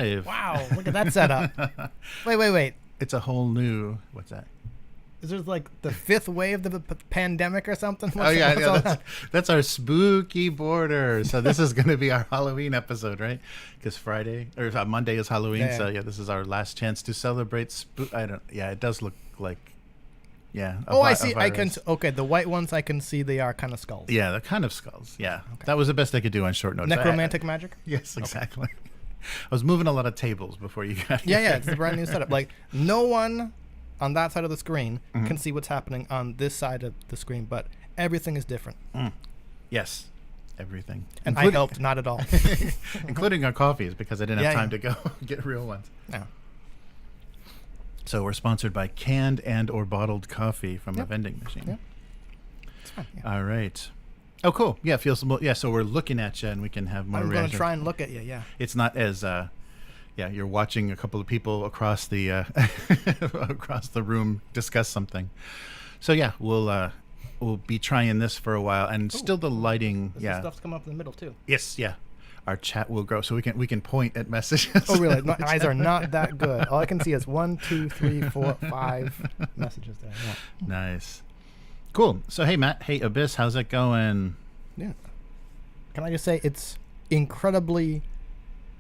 live. Wow, look at that setup. Wait. It's a whole new. What's that? Is this like the 5th wave of the pandemic or something? That's our spooky border. So this is going to be our Halloween episode, right? Because Monday is Halloween. Yeah. So this is our last chance to celebrate. It does look like. Yeah. I see. I can. Okay, the white ones I can see. They are kind of skulls. Yeah, they're kind of skulls. Yeah, okay. That was the best I could do on short notice. Necromantic magic. Yes, exactly. Okay. I was moving a lot of tables before you got here. Yeah, it's the brand new setup. Like no one on that side of the screen can see what's happening on this side of the screen, but everything is different. Yes, everything. And I helped not at all. Including our coffees, because I didn't have time to go get real ones. No. So we're sponsored by canned and or bottled coffee from a vending machine. Yep. It's fine. Yeah. All right. Oh, cool. Yeah, so we're looking at you and we can have more reactions. I'm going to try and look at you, yeah. It's not as... you're watching a couple of people across the across the room discuss something. So yeah, we'll be trying this for a while, and still the lighting. This stuff's come up in the middle too. Yes, yeah. Our chat will grow, so we can point at messages. Oh really? My eyes are not that good. All I can see is 1, 2, 3, 4, 5 messages there. Yeah. Nice, cool. So hey Matt, hey Abyss, how's it going? Yeah. Can I just say it's incredibly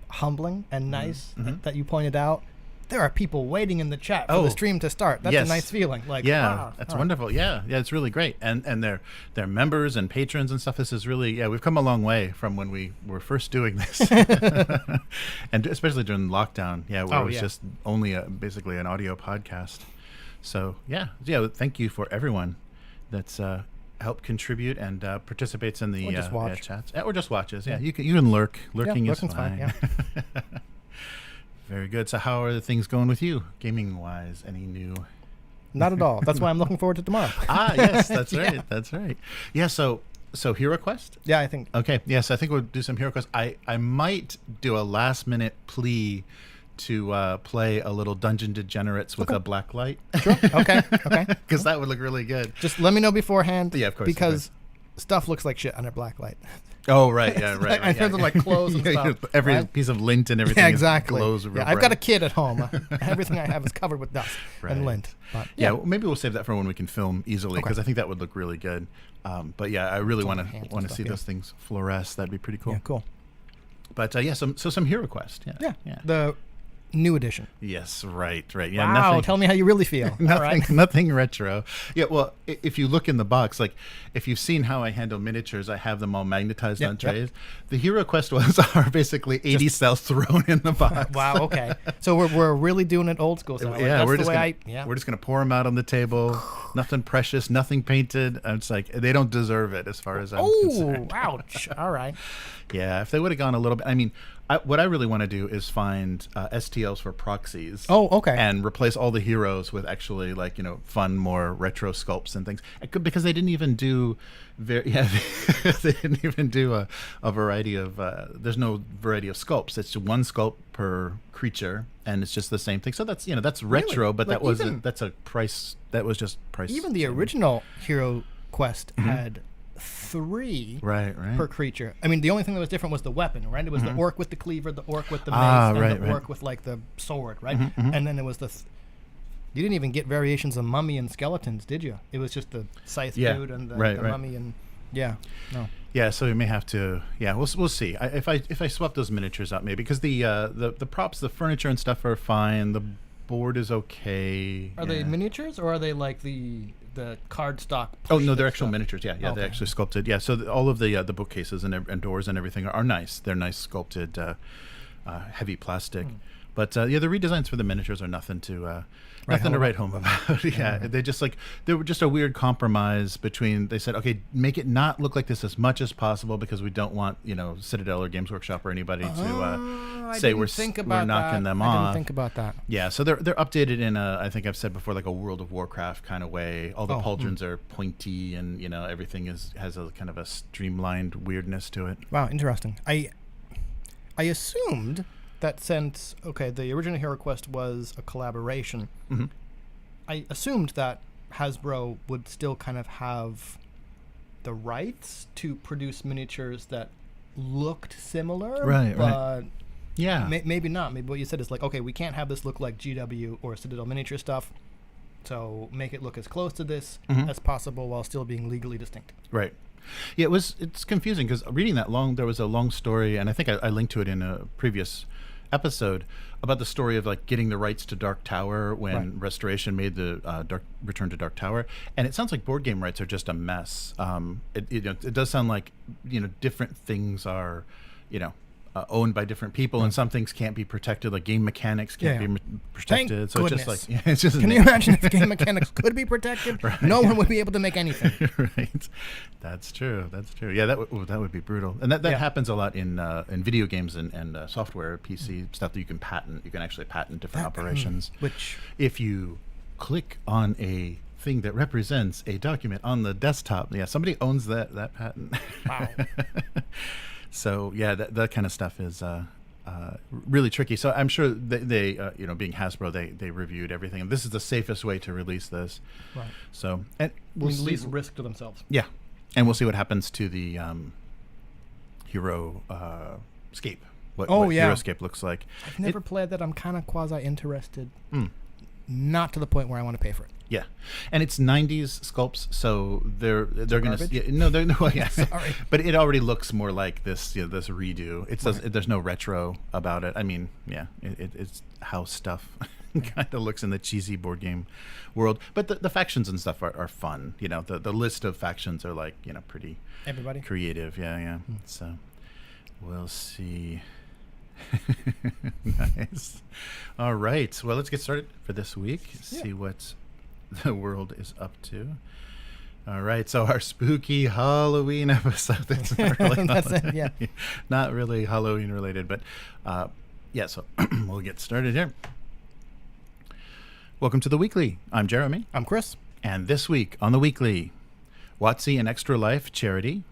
humbling and nice that you pointed out there are people waiting in the chat for the stream to start. That's a nice feeling. Like that's wonderful. Right. Yeah, it's really great. And they're members and patrons and stuff. This is really we've come a long way from when we were first doing this, and especially during lockdown. Yeah, where it was just only basically an audio podcast. So yeah. Thank you for everyone that's help contribute and participates in the chats, or just watches. Yeah, you can lurk. Lurking is fine. Yeah. Very good. So how are the things going with you, gaming wise? Any new? Not at all. That's why I'm looking forward to tomorrow. Yes, that's right. Yeah. That's right. Yeah. So Hero Quest. Yeah, I think. Okay. Yes, I think we'll do some Hero Quest. I might do a last minute plea to play a little Dungeon Degenerates with a black light. Sure. Okay. Because that would look really good. Just let me know beforehand. Yeah, of course. Because stuff looks like shit under black light. Oh, right. Yeah, right. In terms of like clothes and stuff. Every piece of lint and everything glows real bright. I've got a kid at home. Everything I have is covered with dust and lint. But, well, maybe we'll save that for when we can film easily, because I think that would look really good. But yeah, I really want to see those things fluoresce. That'd be pretty cool. Yeah, cool. But some Hero Quest. Yeah. The new edition. Yes, right. Yeah, wow, tell me how you really feel. Nothing retro. Yeah, well, if you look in the box, like if you've seen how I handle miniatures, I have them all magnetized on trays. The Hero Quest ones are basically 80 cells thrown in the box. Wow, okay. So we're really doing it old school style. Yeah, we're just gonna pour them out on the table. Nothing precious, nothing painted. It's like they don't deserve it as far as I'm concerned. Ouch. All right. Yeah, if they would have gone a little bit, I mean, what I really want to do is find STLs for proxies. Oh, okay. And replace all the heroes with actually fun, more retro sculpts and things. Because they didn't even do they didn't even do a variety of. There's no variety of sculpts. It's just one sculpt per creature, and it's just the same thing. So that's that's retro, really? But that's a price. That was just price. Even the original Hero Quest had 3 per creature. I mean, the only thing that was different was the weapon, right? It was the orc with the cleaver, the orc with the mace, and the orc with like the sword, right? And then it was you didn't even get variations of mummy and skeletons, did you? It was just the scythe dude and the mummy and no. Yeah, so we may have to. Yeah, we'll see. If I swap those miniatures out, maybe, because the props, the furniture and stuff are fine. The board is okay. Are they miniatures, or are they like the cardstock? Oh no, they're actual miniatures. Yeah, okay. They're actually sculpted. Yeah, so all of the bookcases and doors and everything are nice. They're nice sculpted, heavy plastic. But the redesigns for the miniatures are nothing to write home about. They were just a weird compromise between. They said, okay, make it not look like this as much as possible, because we don't want Citadel or Games Workshop or anybody to say we're knocking them off. I didn't think about that. Yeah, so they're updated in I think I've said before, like a World of Warcraft kind of way. All the pauldrons are pointy, and everything has a kind of a streamlined weirdness to it. Wow, interesting. I assumed that since the original Hero Quest was a collaboration, I assumed that Hasbro would still kind of have the rights to produce miniatures that looked similar, but Yeah. Maybe not. Maybe what you said is like, okay, we can't have this look like GW or Citadel miniature stuff, so make it look as close to this as possible while still being legally distinct. Right. Yeah, it's confusing because reading that there was a long story, and I think I linked to it in a previous episode about the story of like getting the rights to Dark Tower when Restoration made the Return to Dark Tower, and it sounds like board game rights are just a mess. It does sound like different things are owned by different people, and some things can't be protected, like game mechanics can't be protected. Thank so goodness. it's just like it's just. Can you imagine if game mechanics could be protected? Right. No one would be able to make anything. Right, that's true. Yeah, that would be brutal, and that happens a lot in video games and software, PC stuff that you can patent. You can actually patent different operations. Which, if you click on a thing that represents a document on the desktop, somebody owns that patent. Wow. So that kind of stuff is really tricky. So I'm sure they being Hasbro, they reviewed everything, and this is the safest way to release this. Right. So and we'll least risk to themselves. Yeah, and we'll see what happens to the Hero Scape. What Heroscape looks like. I've never played that. I'm kind of quasi interested. Not to the point where I want to pay for it. Yeah, and it's 90s sculpts, so they're going to Sorry, but it already looks more like this this redo. There's no retro about it. I mean, it's how stuff kind of looks in the cheesy board game world. But the factions and stuff are fun. The list of factions are like pretty everybody creative. Yeah. So we'll see. Nice. All right. Well, let's get started for this week. See what the world is up to. All right. So our spooky Halloween episode. That's not really not really Halloween related, but so we'll get started here. Welcome to the Weekly. I'm Jeremy. I'm Chris. And this week on the Weekly, WotC and Extra Life Charity,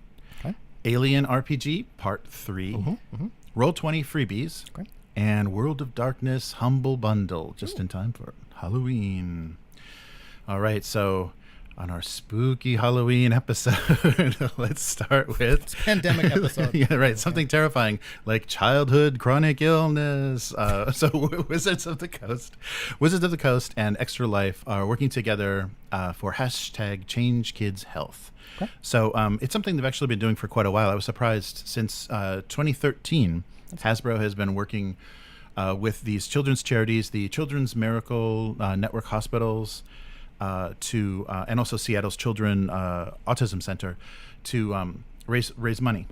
AlienRPG Part 3, Roll20 Freebies, and World of Darkness Humble Bundle, just in time for Halloween. All right, so on our spooky Halloween episode, let's start with... It's a pandemic episode. Yeah, right, something terrifying, like childhood chronic illness. So Wizards of the Coast and Extra Life are working together for #ChangeKidsHealth. Okay. So it's something they've actually been doing for quite a while. I was surprised. Since 2013, Hasbro has been working with these children's charities, the Children's Miracle Network Hospitals, and also Seattle's Children Autism Center, to raise money.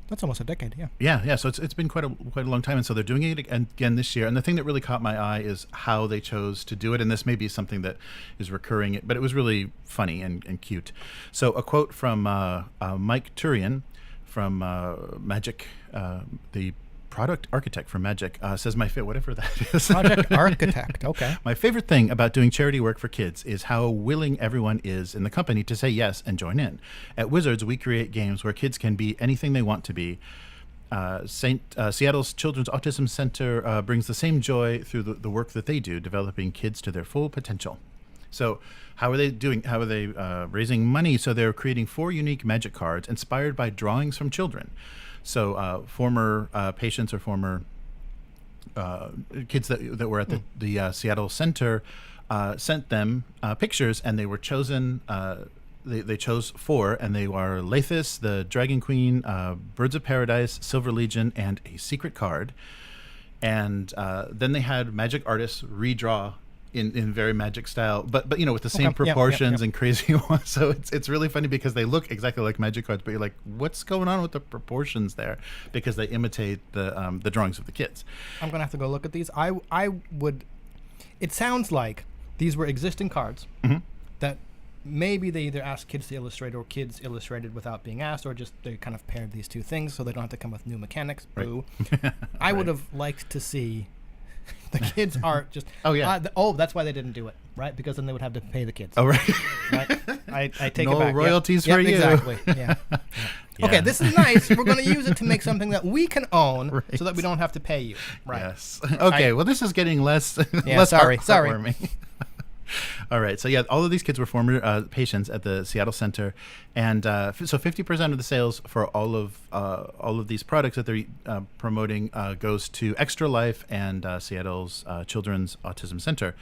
That's almost a decade, yeah. Yeah. So it's been quite a long time, and so they're doing it again this year. And the thing that really caught my eye is how they chose to do it. And this may be something that is recurring, but it was really funny and cute. So a quote from Mike Turian from Magic, the product architect for Magic, says whatever that is. Project architect, okay. My favorite thing about doing charity work for kids is how willing everyone is in the company to say yes and join in. At Wizards, we create games where kids can be anything they want to be. Seattle's Children's Autism Center brings the same joy through the work that they do, developing kids to their full potential. So how are they doing? How are they raising money? So they're creating 4 unique Magic cards inspired by drawings from children. So former patients or former kids that were at the Seattle Center sent them pictures, and they were chosen. They chose 4, and they are Lathis, the Dragon Queen, Birds of Paradise, Silver Legion, and a secret card. And then they had Magic artists redraw in very Magic style, but with the same proportions and crazy ones. So it's really funny because they look exactly like Magic cards, but you're like, what's going on with the proportions there? Because they imitate the drawings of the kids. I'm gonna have to go look at these. I would. It sounds like these were existing cards that maybe they either asked kids to illustrate or kids illustrated without being asked, or just they kind of paired these two things so they don't have to come with new mechanics. Boo. Right. I would have liked to see the kids' art just... that's why they didn't do it, right? Because then they would have to pay the kids. Oh, right. Right? I take no it back. Royalties for you. Exactly. Yeah. Okay, this is nice. We're going to use it to make something that we can own so that we don't have to pay you. Right. Yes. Okay, well, this is getting less sorry. heartwarming. All right. So yeah, all of these kids were former patients at the Seattle Center, and so 50% of the sales for all of these products that they're promoting goes to Extra Life and Seattle's Children's Autism Center.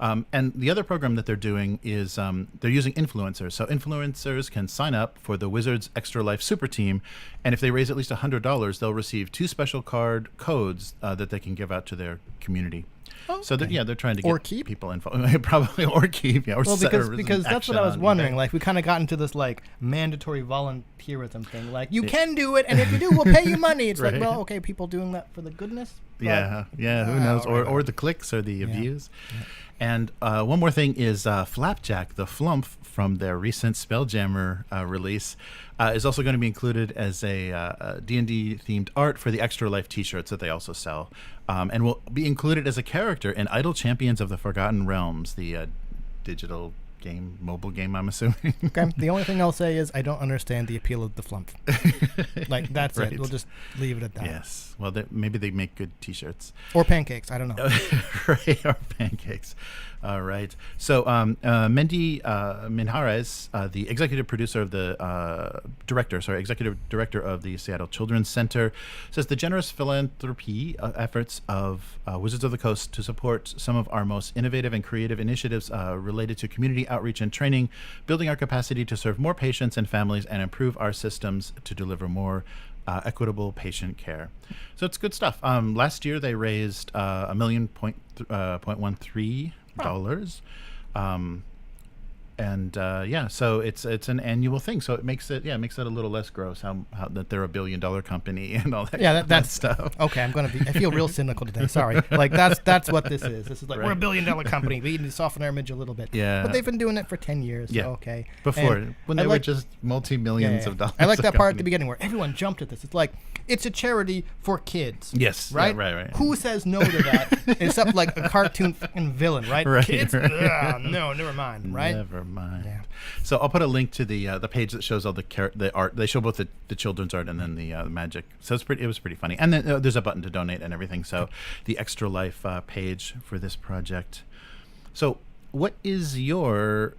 And the other program that they're doing is they're using influencers. So influencers can sign up for the Wizards Extra Life Super Team, and if they raise at least $100, they'll receive 2 special card codes that they can give out to their community. Okay. So they're trying to get people involved. Probably or keep, yeah. Or because that's what I was wondering. Like, we kind of got into this like mandatory volunteerism thing. Like, you can do it, and if you do, we'll pay you money. It's right. Like, well, okay, people doing that for the goodness. Yeah. Who knows? Or the clicks or the views. Yeah. And one more thing is Flapjack, the Flump from their recent Spelljammer release, is also going to be included as a D&D themed art for the Extra Life t-shirts that they also sell, and will be included as a character in Idle Champions of the Forgotten Realms, the digital game, mobile game, I'm assuming. Okay. The only thing I'll say is I don't understand the appeal of the Flump. Like, that's right. It. We'll just leave it at that. Yes. Well, maybe they make good t-shirts. Or pancakes. I don't know. Right. Or pancakes. All right. So Mendy Minhares, the executive director of the Seattle Children's Center, says the generous philanthropy efforts of Wizards of the Coast to support some of our most innovative and creative initiatives related to community outreach and training, building our capacity to serve more patients and families, and improve our systems to deliver more equitable patient care. So it's good stuff. Last year they raised $1.13 million. So it's an annual thing. So it makes it a little less gross how that they're $1 billion company and all that. Yeah, that's stuff. Okay, I feel real cynical today. Sorry. Like that's what this is. This is like we're $1 billion company. We need to soften our image a little bit. Yeah. But they've been doing it for 10 years. Yeah. So okay. Before when they were just multi-millions of dollars. I like that part at the beginning where everyone jumped at this. It's like it's a charity for kids. Yes. Right. Right. Who says no to that? Except like a cartoon fucking villain, right? Right. Kids. No, never mind. Right. Never mind. Yeah. So I'll put a link to the page that shows all the art. They show both the children's art and then the magic. So it was pretty funny. And then there's a button to donate and everything. So the Extra Life page for this project. So what is your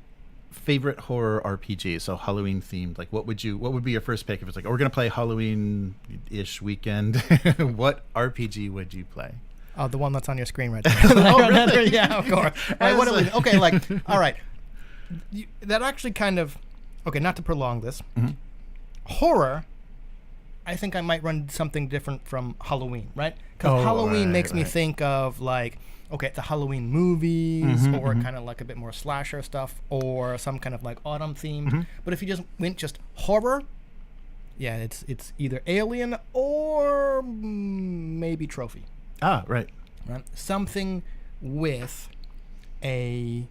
favorite horror RPG? So Halloween themed. Like what would be your first pick if it's like, oh, we're gonna play Halloween-ish weekend? What RPG would you play? Oh, the one that's on your screen right now. Oh, really? Yeah, of course. Okay, like, all right. That actually kind of, okay, not to prolong this. Mm-hmm. Horror, I think I might run something different from Halloween, right? Because Halloween makes me think of like, okay, the Halloween movies, or kind of like a bit more slasher stuff, or some kind of like autumn themed. Mm-hmm. But if you just went just horror, yeah, it's either Alien or maybe Trophy. Ah, right. Something with a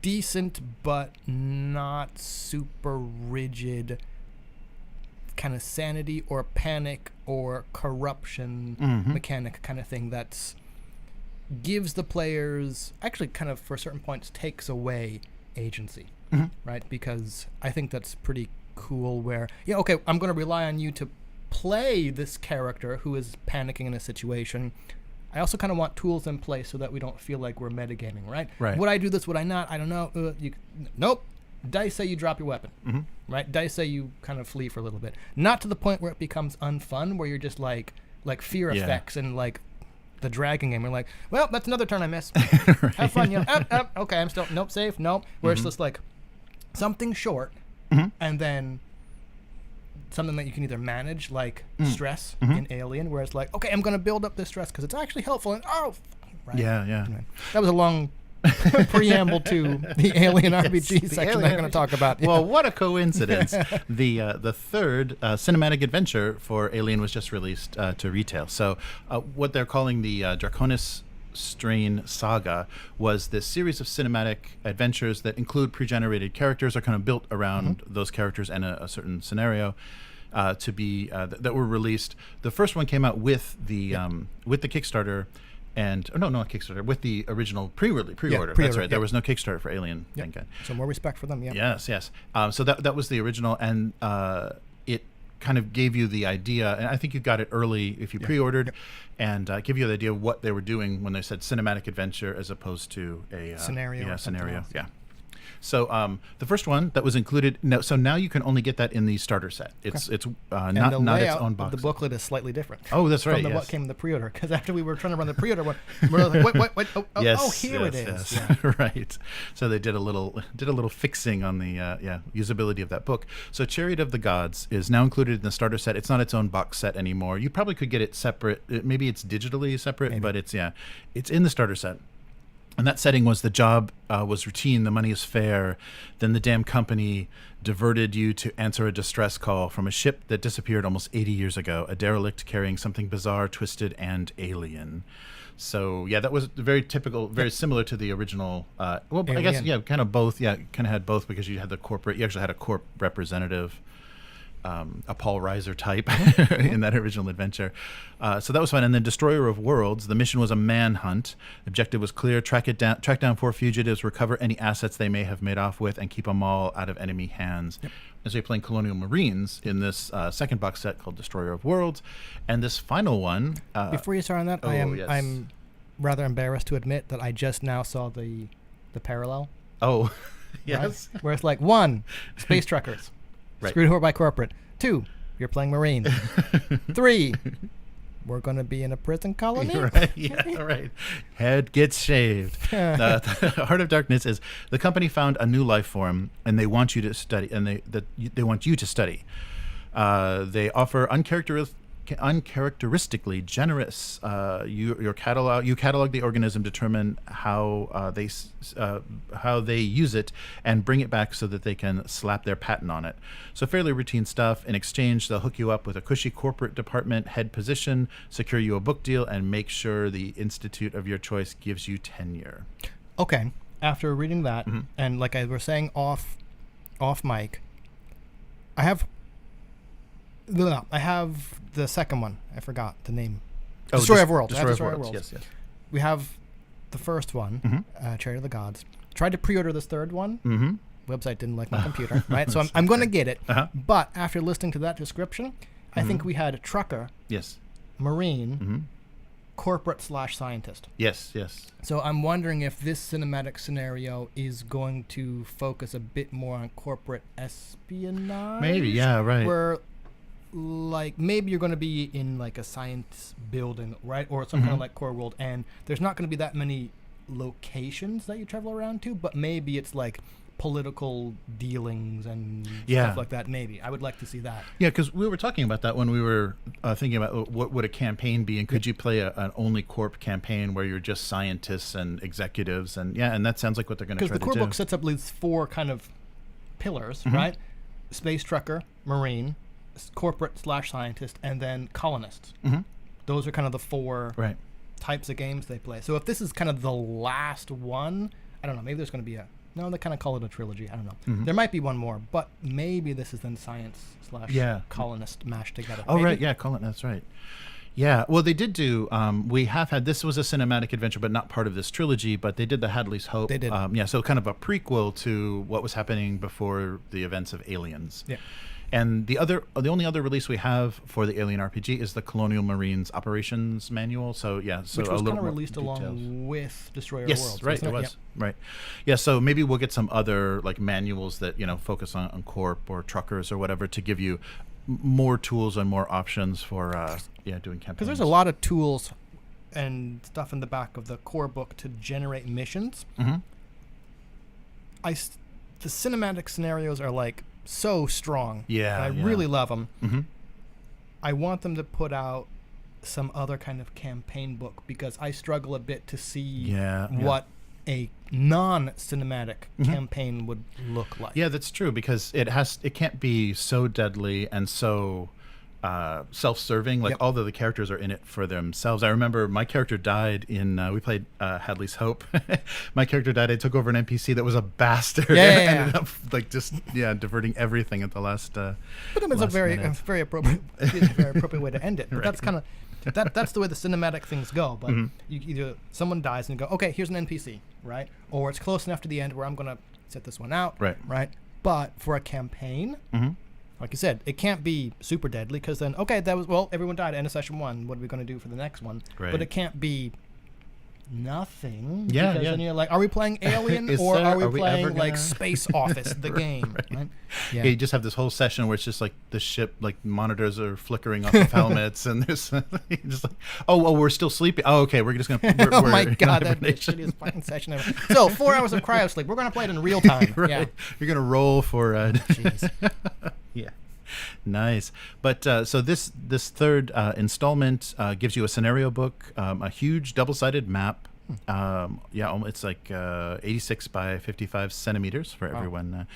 decent but not super rigid kind of sanity or panic or corruption mechanic kind of thing that's gives the players, actually kind of for certain points takes away agency, right? Because I think that's pretty cool where, okay, I'm going to rely on you to play this character who is panicking in a situation. I also kind of want tools in place so that we don't feel like we're metagaming, right? Right. Would I do this? Would I not? I don't know. Nope. Dice say you drop your weapon, right? Dice say you kind of flee for a little bit. Not to the point where it becomes unfun, where you're just like fear effects and like the dragon game. We're like, well, that's another turn I miss. Right. Have fun, okay, I'm still, nope, safe, nope. Where it's just like something short and then something that you can either manage, like stress in Alien, where it's like, okay, I'm going to build up this stress because it's actually helpful. And right. Yeah. Anyway, that was a long preamble to the AlienRPG section I'm going to talk about. Well, what a coincidence. The third cinematic adventure for Alien was just released to retail. So what they're calling the Draconis Strain Saga was this series of cinematic adventures that include pre-generated characters, are kind of built around those characters and a certain scenario to be that were released. The first one came out with the Kickstarter. And not Kickstarter, with the original pre-order. That's right. There was no Kickstarter for Alien. Thank God. So more respect for them. Yeah. Yes. So that was the original, and it kind of gave you the idea, and I think you got it early if you pre-ordered, and give you the idea of what they were doing when they said cinematic adventure as opposed to a scenario. Scenario. Yeah. So the first one that was included. No, so now you can only get that in the starter set. It's not its own box. The booklet is slightly different. Oh, that's right. From what came in the pre-order, because after we were trying to run the pre-order one, we were like, wait, here it is. Yes. Yeah. Right. So they did a little fixing on the usability of that book. So Chariot of the Gods is now included in the starter set. It's not its own box set anymore. You probably could get it separate. Maybe it's digitally separate, but it's in the starter set. And that setting was the job was routine, the money is fair. Then the damn company diverted you to answer a distress call from a ship that disappeared almost 80 years ago, a derelict carrying something bizarre, twisted, and alien. So, yeah, that was very typical, very similar to the original. I guess, kind of both. Yeah, kind of had both because you had the corporate, you actually had a corp representative. A Paul Reiser type in that original adventure. So that was fun. And then Destroyer of Worlds, the mission was a manhunt. The objective was clear: track down 4 fugitives, recover any assets they may have made off with, and keep them all out of enemy hands. Yep. And so you're playing Colonial Marines in this second box set called Destroyer of Worlds. And this final one... Before you start on that, I'm rather embarrassed to admit that I just now saw the parallel. Oh, yes. Right? Where it's like, 1, space truckers. Right. Screwed over by corporate. 2, you're playing Marine. 3, we're going to be in a prison colony. Right. Yeah. Right. Head gets shaved. The Heart of Darkness is the company found a new life form, and they want you to study. And they want you to study. They offer uncharacteristically generous. You catalog the organism, determine how they use it, and bring it back so that they can slap their patent on it. So fairly routine stuff. In exchange, they'll hook you up with a cushy corporate department head position, secure you a book deal, and make sure the institute of your choice gives you tenure. Okay. After reading that, and like I was saying off mic, I have the second one. I forgot the name. Destroyer of Worlds. Destroyer of Worlds. Yes. We have the first one, Chariot of the Gods. Tried to pre-order this third one. Website didn't like my computer, right? So I'm going to get it. But after listening to that description, I think we had a trucker, Marine, corporate/scientist. Yes. So I'm wondering if this cinematic scenario is going to focus a bit more on corporate espionage. Maybe, yeah, right. Where, like, maybe you're going to be in, like, a science building, right? Or some kind of, like, core world, and there's not going to be that many locations that you travel around to, but maybe it's, like, political dealings and stuff like that. Maybe I would like to see that. Yeah, because we were talking about that when we were thinking about what would a campaign be, and could you play an only corp campaign where you're just scientists and executives, and that sounds like what they're going to try to do. Because the core book sets up these 4 kind of pillars, right? Space trucker, Marine, corporate/scientist, and then colonists. Those are kind of the 4 types of games they play. So if this is kind of the last one, I don't know. Maybe there's going to be no, they kind of call it a trilogy. I don't know. There might be one more, but maybe this is then science/colonist mashed together. Oh, maybe? Right. Yeah, that's right. Yeah, well, they did do, we have had, this was a cinematic adventure, but not part of this trilogy, but they did the Hadley's Hope. They did. So kind of a prequel to what was happening before the events of Aliens. Yeah. And the only other release we have for the AlienRPG is the Colonial Marines Operations Manual. So which was kind of released along with Destroyer of Worlds. Yes, right, it was. Yep. Right. Yeah, so maybe we'll get some other like manuals that focus on corp or truckers or whatever to give you more tools and more options for doing campaigns. Because there's a lot of tools and stuff in the back of the core book to generate missions. The cinematic scenarios are like so strong. I really love them. I want them to put out some other kind of campaign book because I struggle a bit to see what a non-cinematic campaign would look like. Yeah, that's true because it can't be so deadly and so self-serving. Like all the characters are in it for themselves. I remember my character died in we played Hadley's Hope. My character died. I took over an NPC that was a bastard. Ended up like just diverting everything at the last. But it's a very appropriate way to end it. But that's kind of that's the way the cinematic things go. But you either someone dies and you go, okay, here's an NPC, right? Or it's close enough to the end where I'm gonna set this one out, right? But for a campaign. like you said, it can't be super deadly because then, okay, everyone died. End of session 1. What are we going to do for the next one? Right. But it can't be nothing. Yeah, because then you're like, are we playing Alien or are we playing like Space Office, the game? Right? Yeah. You just have this whole session where it's just like the ship, like monitors are flickering off of helmets, and there's just like, oh, we're still sleeping. Oh, okay, we're just gonna. Oh my god, that's the shittiest fucking session ever. So 4 hours of cryo sleep. We're gonna play it in real time. Right. Yeah. You're gonna roll for. Jeez. Yeah. Nice. But so this third installment gives you a scenario book, a huge double-sided map. It's like 86 by 55 centimeters for everyone,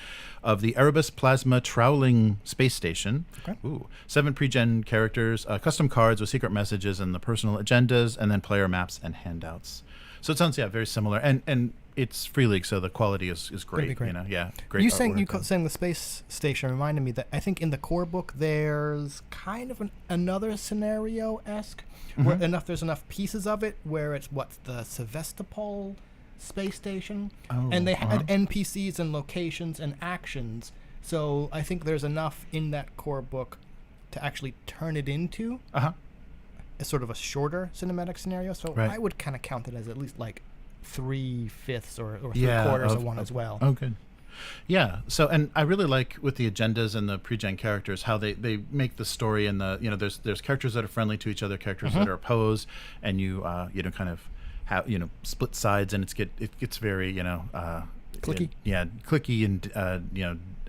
of the Erebus Plasma Troweling Space Station. Okay. Ooh, 7 pre-gen characters, custom cards with secret messages and the personal agendas, and then player maps and handouts. So it sounds very similar, and it's Free League, so the quality is great. Great. You know, great. You saying the space station reminded me that I think in the core book there's kind of another scenario-esque where there's enough pieces of it where it's the Sevastopol space station, and they had NPCs and locations and actions. So I think there's enough in that core book to actually turn it into a sort of a shorter cinematic scenario. So I would kind of count it as at least like 3/5 or 3/4 of one as well. Oh, good. Yeah. So, and I really like with the agendas and the pre-gen characters how they make the story and there's characters that are friendly to each other, characters that are opposed, and you kind of have split sides, and it gets very clicky. Clicky, and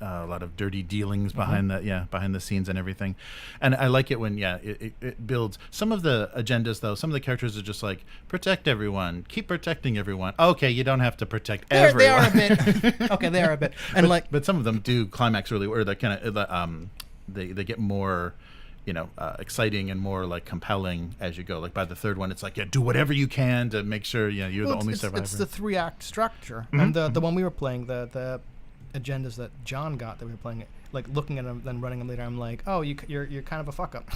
a lot of dirty dealings behind the scenes and everything. And I like it when it builds. Some of the agendas, though, some of the characters are just like, protect everyone, keep protecting everyone. Okay, you don't have to protect everyone. They are a bit. Okay, they are a bit. And but some of them do climax early, or they kind of they get more exciting and more like compelling as you go. Like by the third one, it's like, do whatever you can to make sure you're the only survivor. It's the 3-act structure, and the one we were playing, the agendas that John got that we were playing it, like looking at them then running them later, I'm like, oh, you're kind of a fuck up,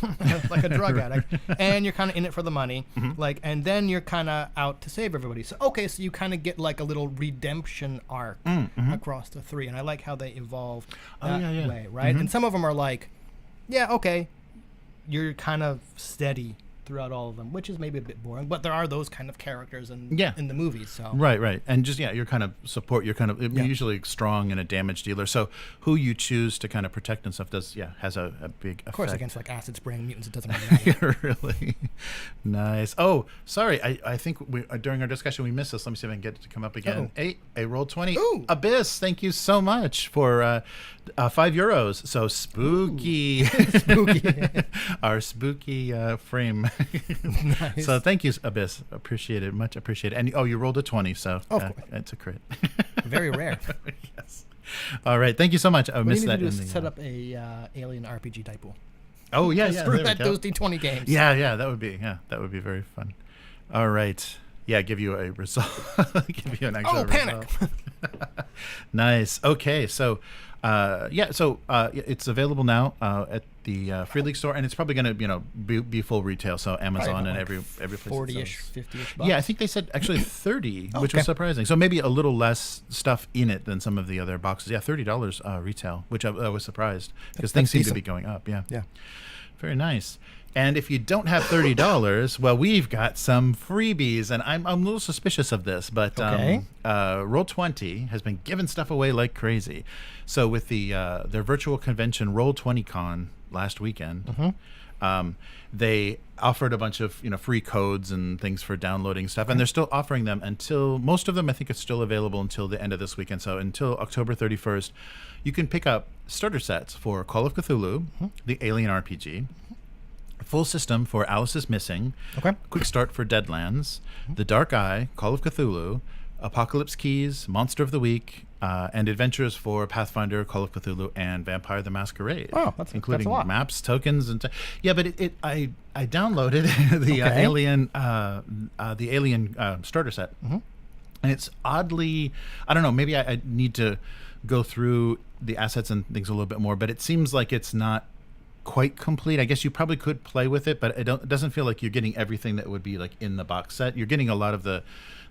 like a drug addict, and you're kind of in it for the money, and then you're kind of out to save everybody. So you kind of get like a little redemption arc across the 3, and I like how they evolve that way, right? And some of them are like, you're kind of steady throughout all of them, which is maybe a bit boring, but there are those kind of characters in the movies. So right, and just you're kind of support. You're kind of usually strong and a damage dealer. So who you choose to kind of protect and stuff has a big effect. Of course, against like acid spraying mutants, it doesn't really matter. Really nice. Oh, sorry, I think during our discussion we missed this. Let me see if I can get it to come up again. A Roll20. Ooh. Abyss. Thank you so much for €5. So spooky, spooky. Our spooky frame. Nice. So thank you, Abyss. Appreciate it. Much appreciated. And you rolled a 20, so it's a crit. Very rare. Yes. All right. Thank you so much. I missed that. What you need to do is set up a AlienRPG type pool. Oh yeah, Screw those D20 games. Yeah, that would be very fun. All right. Yeah, give you a result. Give you an actual panic. Nice. Okay, so it's available now at the Free League store, and it's probably going to be full retail, so Amazon and every place. 40-ish, 50-ish bucks. Yeah, I think they said actually 30, which was surprising. So maybe a little less stuff in it than some of the other boxes. Yeah, $30 retail, which I was surprised because things seem to be going up. Yeah. Very nice. And if you don't have $30, well, we've got some freebies, and I'm a little suspicious of this, but Roll20 has been giving stuff away like crazy. So with their virtual convention Roll20 Con last weekend, they offered a bunch of free codes and things for downloading stuff, and they're still offering them until most of them. I think it's still available until the end of this weekend. So until October 31st, you can pick up starter sets for Call of Cthulhu, the AlienRPG. Full system for Alice is Missing, Quick Start for Deadlands, The Dark Eye, Call of Cthulhu, Apocalypse Keys, Monster of the Week, and Adventures for Pathfinder, Call of Cthulhu, and Vampire the Masquerade. Oh, including that's a lot. Maps, tokens, and but I downloaded the Alien starter set, and it's oddly, I don't know, maybe I need to go through the assets and things a little bit more, but it seems like it's not quite complete. I guess you probably could play with it, but it doesn't feel like you're getting everything that would be like in the box set. You're getting a lot of the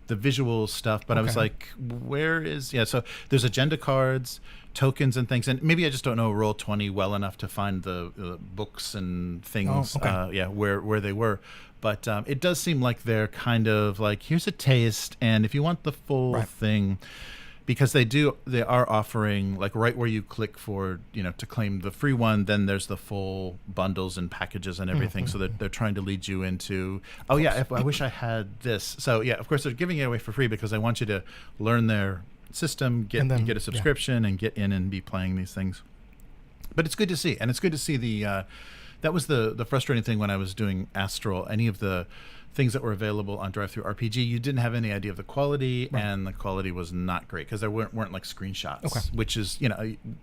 visual stuff, but I was like, where is so there's agenda cards, tokens and things, and maybe I just don't know Roll20 well enough to find the books and things where they were, but it does seem like they're kind of like, here's a taste, and if you want the full thing, because they are offering, like, right where you click for to claim the free one, then there's the full bundles and packages and everything. So they're trying to lead you into, I wish I had this. So of course they're giving it away for free because they want you to learn their system, get a subscription, and get in and be playing these things. But it's good to see, and it's good to see that was the frustrating thing when I was doing Astral. Any of the things that were available on DriveThruRPG, you didn't have any idea of the quality, and the quality was not great because there weren't like screenshots, which is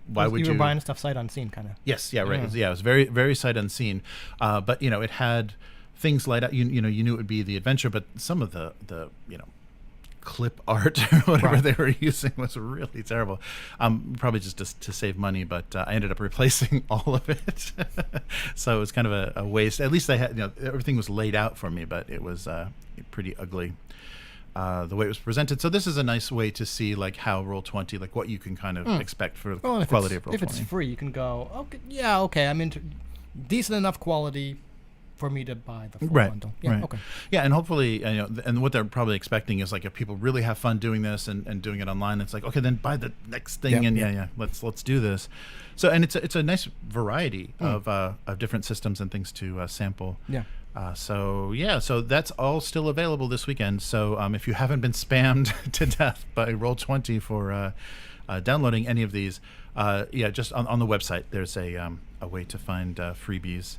why would you were buying stuff sight unseen, kind of. Yes, right. It was very, very sight unseen, but it had things laid out. You knew it would be the adventure, but some of the clip art or whatever they were using was really terrible, probably just to save money, but I ended up replacing all of it. So it was kind of a waste. At least I had everything was laid out for me, but it was pretty ugly the way it was presented. So this is a nice way to see like how Roll20, like what you can kind of expect for the quality of Roll20. If it's free, you can go, okay, I'm into decent enough quality for me to buy the full bundle. And hopefully, and what they're probably expecting is like if people really have fun doing this and doing it online, it's like, okay, then buy the next thing, let's do this. So, and it's a nice variety of different systems and things to sample. So that's all still available this weekend. So if you haven't been spammed to death by Roll20 for downloading any of these, just on the website there's a way to find freebies.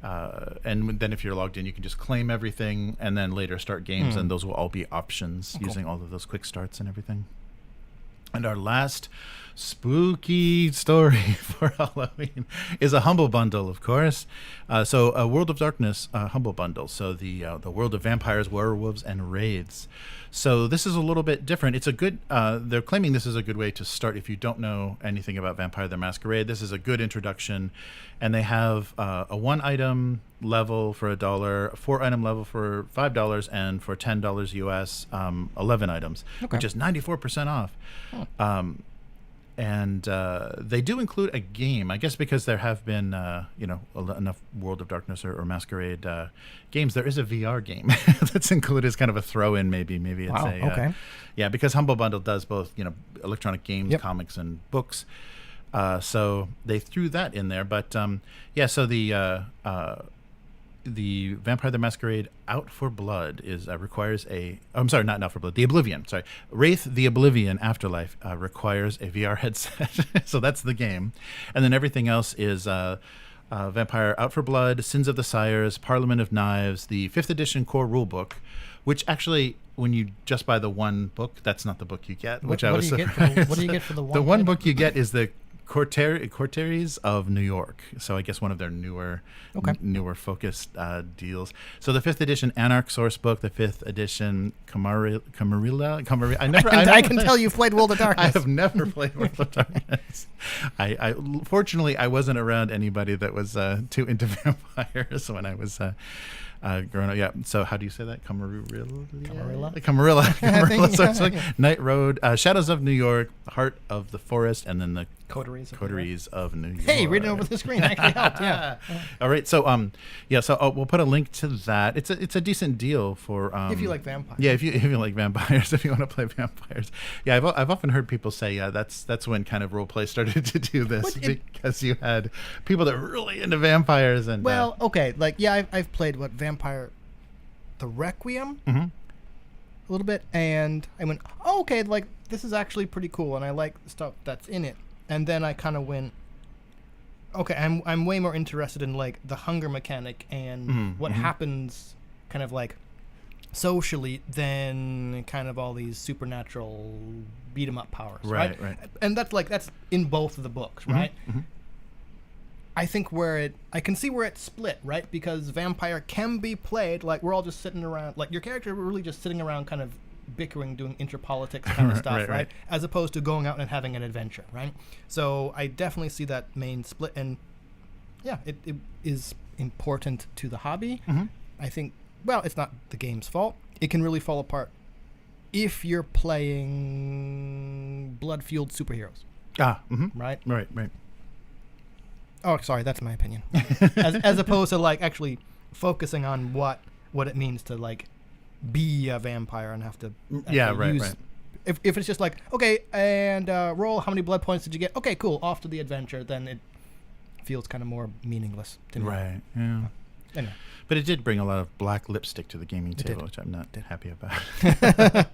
And then if you're logged in, you can just claim everything and then later start games, and those will all be options using all of those quick starts and everything. And our last spooky story for Halloween is a Humble Bundle, of course. So a World of Darkness Humble Bundle. So the world of vampires, werewolves, and wraiths. So this is a little bit different. It's a good, they're claiming this is a good way to start if you don't know anything about Vampire the Masquerade. This is a good introduction. And they have a 1-item level for $1, a 4-item level for $5, and for $10 US, 11 items, which is 94% off. And they do include a game, I guess, because there have been enough World of Darkness or Masquerade games. There is a VR game that's included as kind of a throw-in. Maybe it's because Humble Bundle does both electronic games, comics, and books. So they threw that in there, but so the Vampire the Masquerade Out for Blood requires not Out for Blood, the Oblivion. Sorry, Wraith the Oblivion Afterlife requires a VR headset. So that's the game, and then everything else is Vampire Out for Blood, Sins of the Sires, Parliament of Knives, the 5th edition core rulebook, which actually, when you just buy the one book, that's not the book you get. What do you get for the one? The one book you get is the Coteries of New York. So I guess one of their newer focused deals. So the 5th edition Anarch source book, the 5th edition Camarilla. I can tell you've played World of Darkness. I have never played World of Darkness. I fortunately I wasn't around anybody that was too into vampires when I was growing up. So how do you say that? Camarilla. Night Road, Shadows of New York, Heart of the Forest, and then the Coteries of New York. Hey, reading over the screen actually helped. All right. So we'll put a link to that. It's a decent deal for if you like vampires. Yeah, if you like vampires, if you want to play vampires. Yeah, I've often heard people say that's when kind of roleplay started to do this, because you had people that were really into vampires and I've played Vampire the Requiem a little bit, and I went, this is actually pretty cool, and I like the stuff that's in it. And then I kind of went, okay, I'm way more interested in like the hunger mechanic and what happens kind of like socially than kind of all these supernatural beat 'em up powers, right? And that's in both of the books, right? I think I can see where it's split, right? Because vampire can be played like we're all just sitting around, like your character were really just sitting around kind of bickering, doing interpolitics kind of stuff, right? As opposed to going out and having an adventure, right? So I definitely see that main split, and it is important to the hobby. Mm-hmm. I think, well, it's not the game's fault. It can really fall apart if you're playing blood-fueled superheroes. Mm-hmm. Right? Right. Oh, sorry, that's my opinion. as opposed to like actually focusing on what it means to like be a vampire and have to right. If it's just like, okay, and roll, how many blood points did you get? Okay, cool, off to the adventure, then it feels kind of more meaningless to me. Right, yeah. Anyway. But it did bring a lot of black lipstick to the gaming table, which I'm not happy about.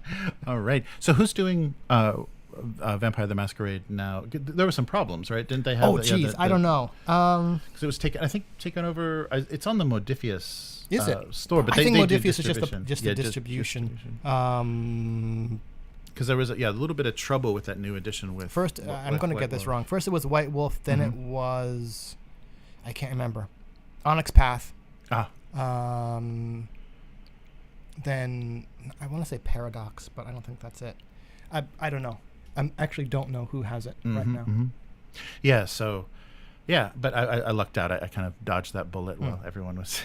All right. So who's doing Vampire the Masquerade now? There were some problems, right? Didn't they have... Oh, geez, I don't know. Because it was taken over... It's on the Modifius store, but I think Modifius is just the distribution. Because there was a little bit of trouble with that new edition. With first, I'm going to get this wrong. First it was White Wolf, then it was... I can't remember. Onyx Path. Then I want to say Paradox, but I don't think that's it. I don't know. I actually don't know who has it right now. Mm-hmm. Yeah, so... Yeah, but I lucked out. I kind of dodged that bullet while everyone was...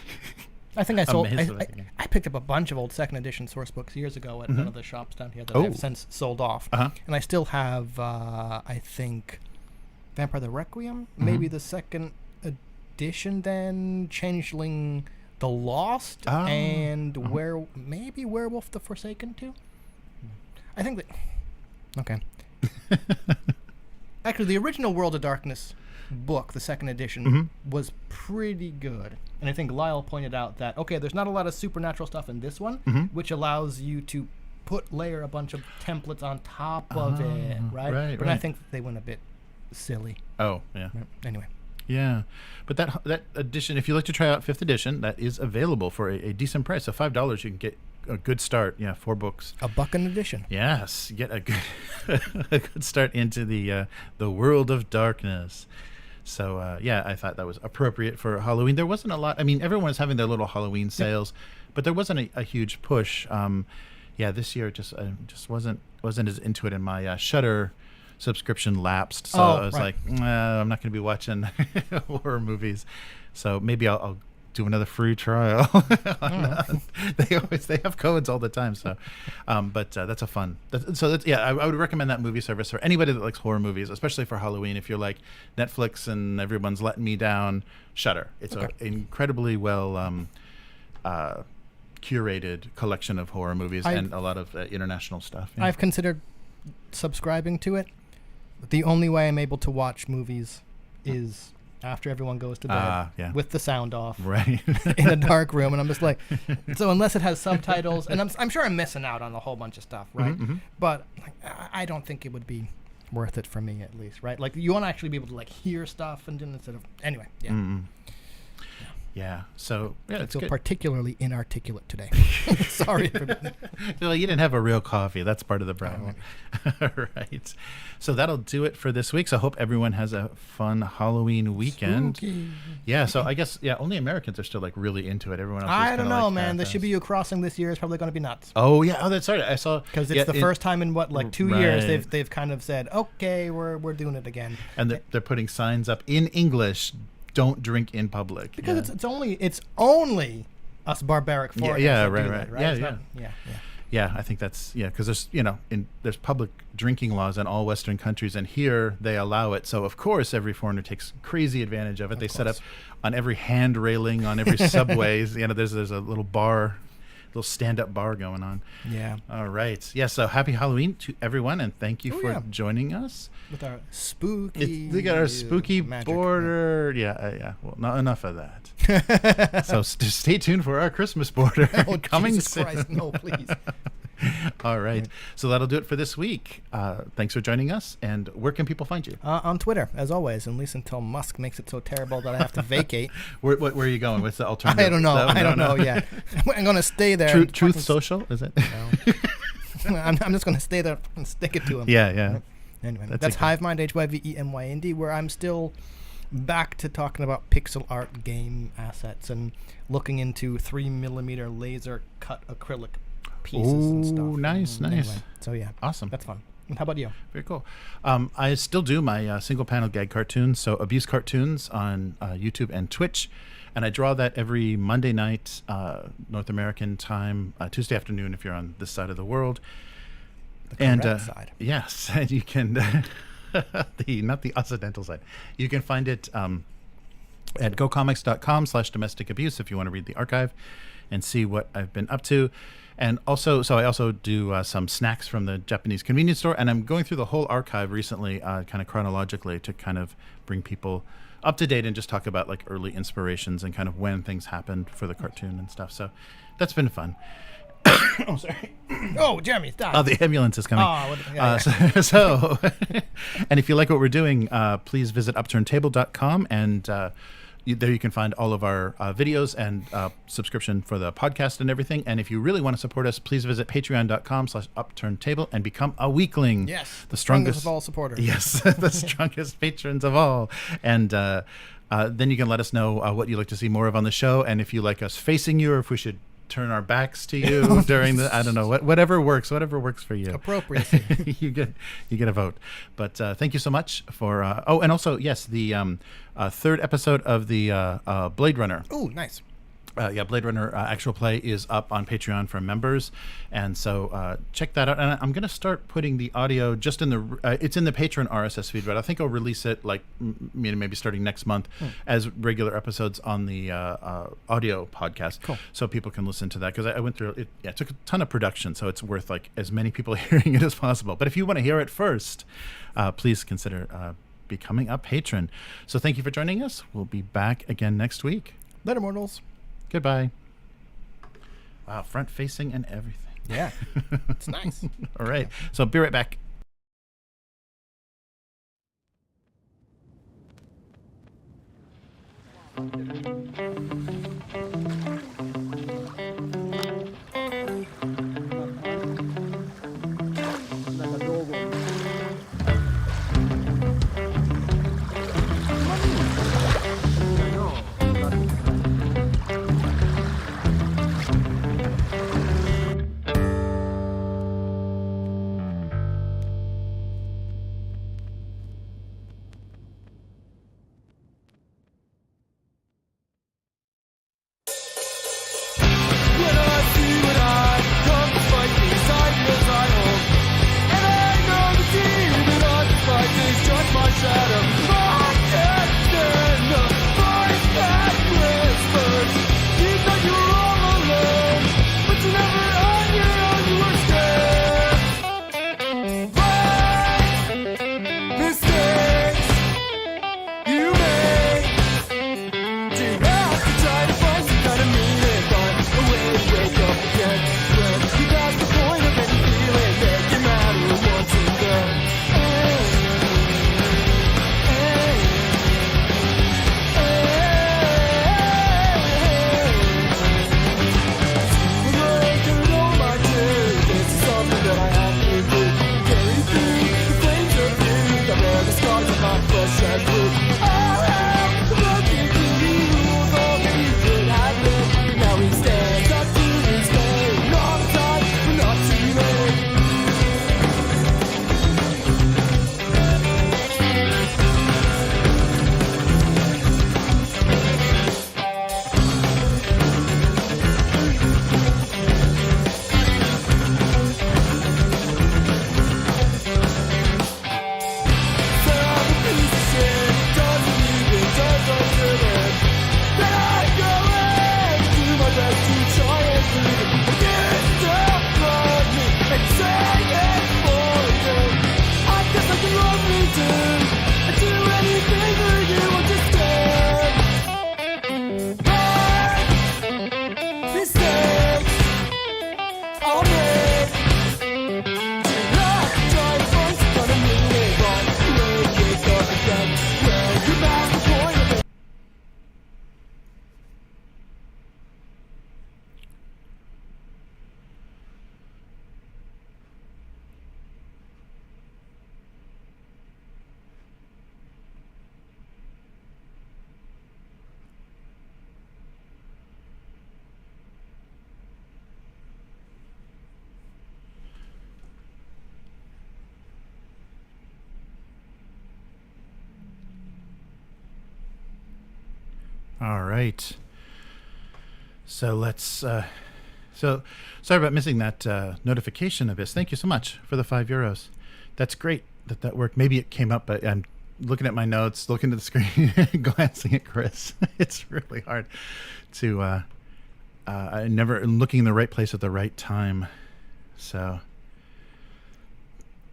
I think I sold... I picked up a bunch of old second edition source books years ago at one of the shops down here that I've since sold off. And I still have, I think, Vampire the Requiem, maybe the second edition then, Changeling the Lost, and maybe Werewolf the Forsaken too? I think that... Okay. Actually, the original World of Darkness book, the second edition, was pretty good. And I think Lyle pointed out that, okay, there's not a lot of supernatural stuff in this one, which allows you to layer a bunch of templates on top of it, right? But I think they went a bit silly. Oh, yeah. Anyway. Yeah, but that edition, if you like to try out 5th edition, that is available for a decent price. So $5, you can get a good start. Yeah, 4 books. $1 an edition. Yes, get a good a good start into the world of darkness. So I thought that was appropriate for Halloween. There wasn't a lot. I mean, everyone's having their little Halloween sales, but there wasn't a huge push. This year just wasn't as into it, and my Shudder subscription lapsed, so I was like, I'm not going to be watching horror movies, so maybe I'll do another free trial. They have codes all the time, so but that's a fun. I would recommend that movie service for anybody that likes horror movies, especially for Halloween. If you're like Netflix and everyone's letting me down, Shudder. It's an incredibly well curated collection of horror movies and a lot of international stuff. Yeah. I've considered subscribing to it. But the only way I'm able to watch movies is after everyone goes to bed with the sound off, right, in a dark room, and I'm just like, so unless it has subtitles, and I'm sure I'm missing out on a whole bunch of stuff, right? But like, I don't think it would be worth it for me, at least, right? Like, you want to actually be able to like hear stuff and instead of anyway, Yeah, so I feel particularly inarticulate today. Sorry. Well, you didn't have a real coffee. That's part of the problem. All right. So that'll do it for this week. So I hope everyone has a fun Halloween weekend. Spooky. Yeah, so I guess, only Americans are still like really into it. Everyone else is I don't know, like, man. The Shibuya crossing this year is probably going to be nuts. Oh, yeah. Oh, that's right. I saw. Because it's the first time in 2 years they've kind of said, okay, we're doing it again. And they're putting signs up in English. Don't drink in public because it's only us barbaric foreigners. Right. Yeah, I think that's because there's there's public drinking laws in all Western countries, and here they allow it. So of course every foreigner takes crazy advantage of it. They set up on every hand railing on every subways. There's a little stand-up bar going on. Yeah. All right. Yeah. So happy Halloween to everyone, and thank you for joining us with our spooky. We got our spooky border. Yeah. Well, not enough of that. So stay tuned for our Christmas border coming Jesus soon. Christ, no, please. All right. So that'll do it for this week. Thanks for joining us. And where can people find you? On Twitter, as always, at least until Musk makes it so terrible that I have to vacate. Where are you going? What's the alternative? I don't know. I don't know yet. I'm going to stay there. Truth Social, is it? No. I'm just going to stay there and stick it to him. Yeah. Anyway, that's Hivemind, HYVEMYND, where I'm still back to talking about pixel art game assets and looking into 3mm laser cut acrylic pieces and stuff. Nice. Anyway, so yeah, awesome. That's fun. How about you? Very cool. I still do my single panel gag cartoons, so Abuse Cartoons on YouTube and Twitch. And I draw that every Monday night, North American time, Tuesday afternoon if you're on this side of the world. The correct side. Yes, and you can, not the Occidental side. You can find it at gocomics.com/domestic abuse if you want to read the archive and see what I've been up to. And also, so I also do some snacks from the Japanese convenience store, and I'm going through the whole archive recently, kind of chronologically, to kind of bring people up to date and just talk about like early inspirations and kind of when things happened for the cartoon and stuff. So that's been fun. Oh, sorry. Oh, Jeremy, stop. Oh, the ambulance is coming. So, and if you like what we're doing, please visit upturntable.com and there you can find all of our videos and subscription for the podcast and everything. And if you really want to support us, please visit patreon.com/upturntable and become a weekling. Yes. The strongest of all supporters. Yes. The strongest patrons of all. And then you can let us know what you'd like to see more of on the show. And if you like us facing you, or if we should turn our backs to you during the, I don't know, whatever works for you. Appropriacy. you get a vote. But thank you so much for and also, yes, the third episode of the Blade Runner. Oh, nice. Blade Runner actual play is up on Patreon for members, and so check that out. And I'm going to start putting the audio just in the it's in the Patreon RSS feed, but I think I'll release it like maybe starting next month as regular episodes on the audio podcast. Cool. So people can listen to that, because I went through it. Yeah, it took a ton of production, so it's worth like as many people hearing it as possible. But if you want to hear it first, please consider becoming a patron. So thank you for joining us. We'll be back again next week. Later, mortals. Goodbye. Wow, front facing and everything. Yeah, it's nice. All right, so be right back. All right. So let's. So sorry about missing that notification, Abyss. Thank you so much for the €5. That's great that worked. Maybe it came up, but I'm looking at my notes, looking at the screen, glancing at Chris. It's really hard to. I never looking in the right place at the right time. So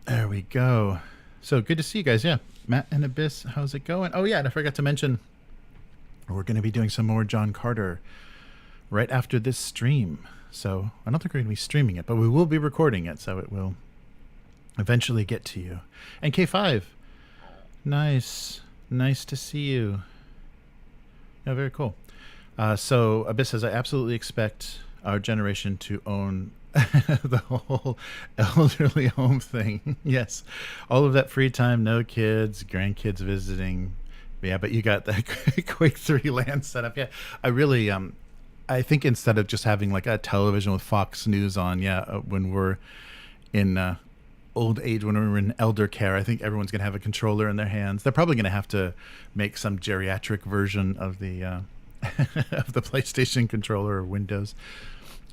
there we go. So good to see you guys. Yeah, Matt and Abyss, how's it going? Oh yeah, and I forgot to mention we're going to be doing some more John Carter right after this stream. So I don't think we're going to be streaming it, but we will be recording it, so it will eventually get to you. And K5, nice to see you. Yeah, very cool. So Abyss says, I absolutely expect our generation to own the whole elderly home thing. Yes, all of that free time, no kids, grandkids visiting. Yeah, but you got that Quake 3 land set up. Yeah, I really, I think instead of just having like a television with Fox News on, when we're in old age, when we're in elder care, I think everyone's going to have a controller in their hands. They're probably going to have to make some geriatric version of the of the PlayStation controller or Windows,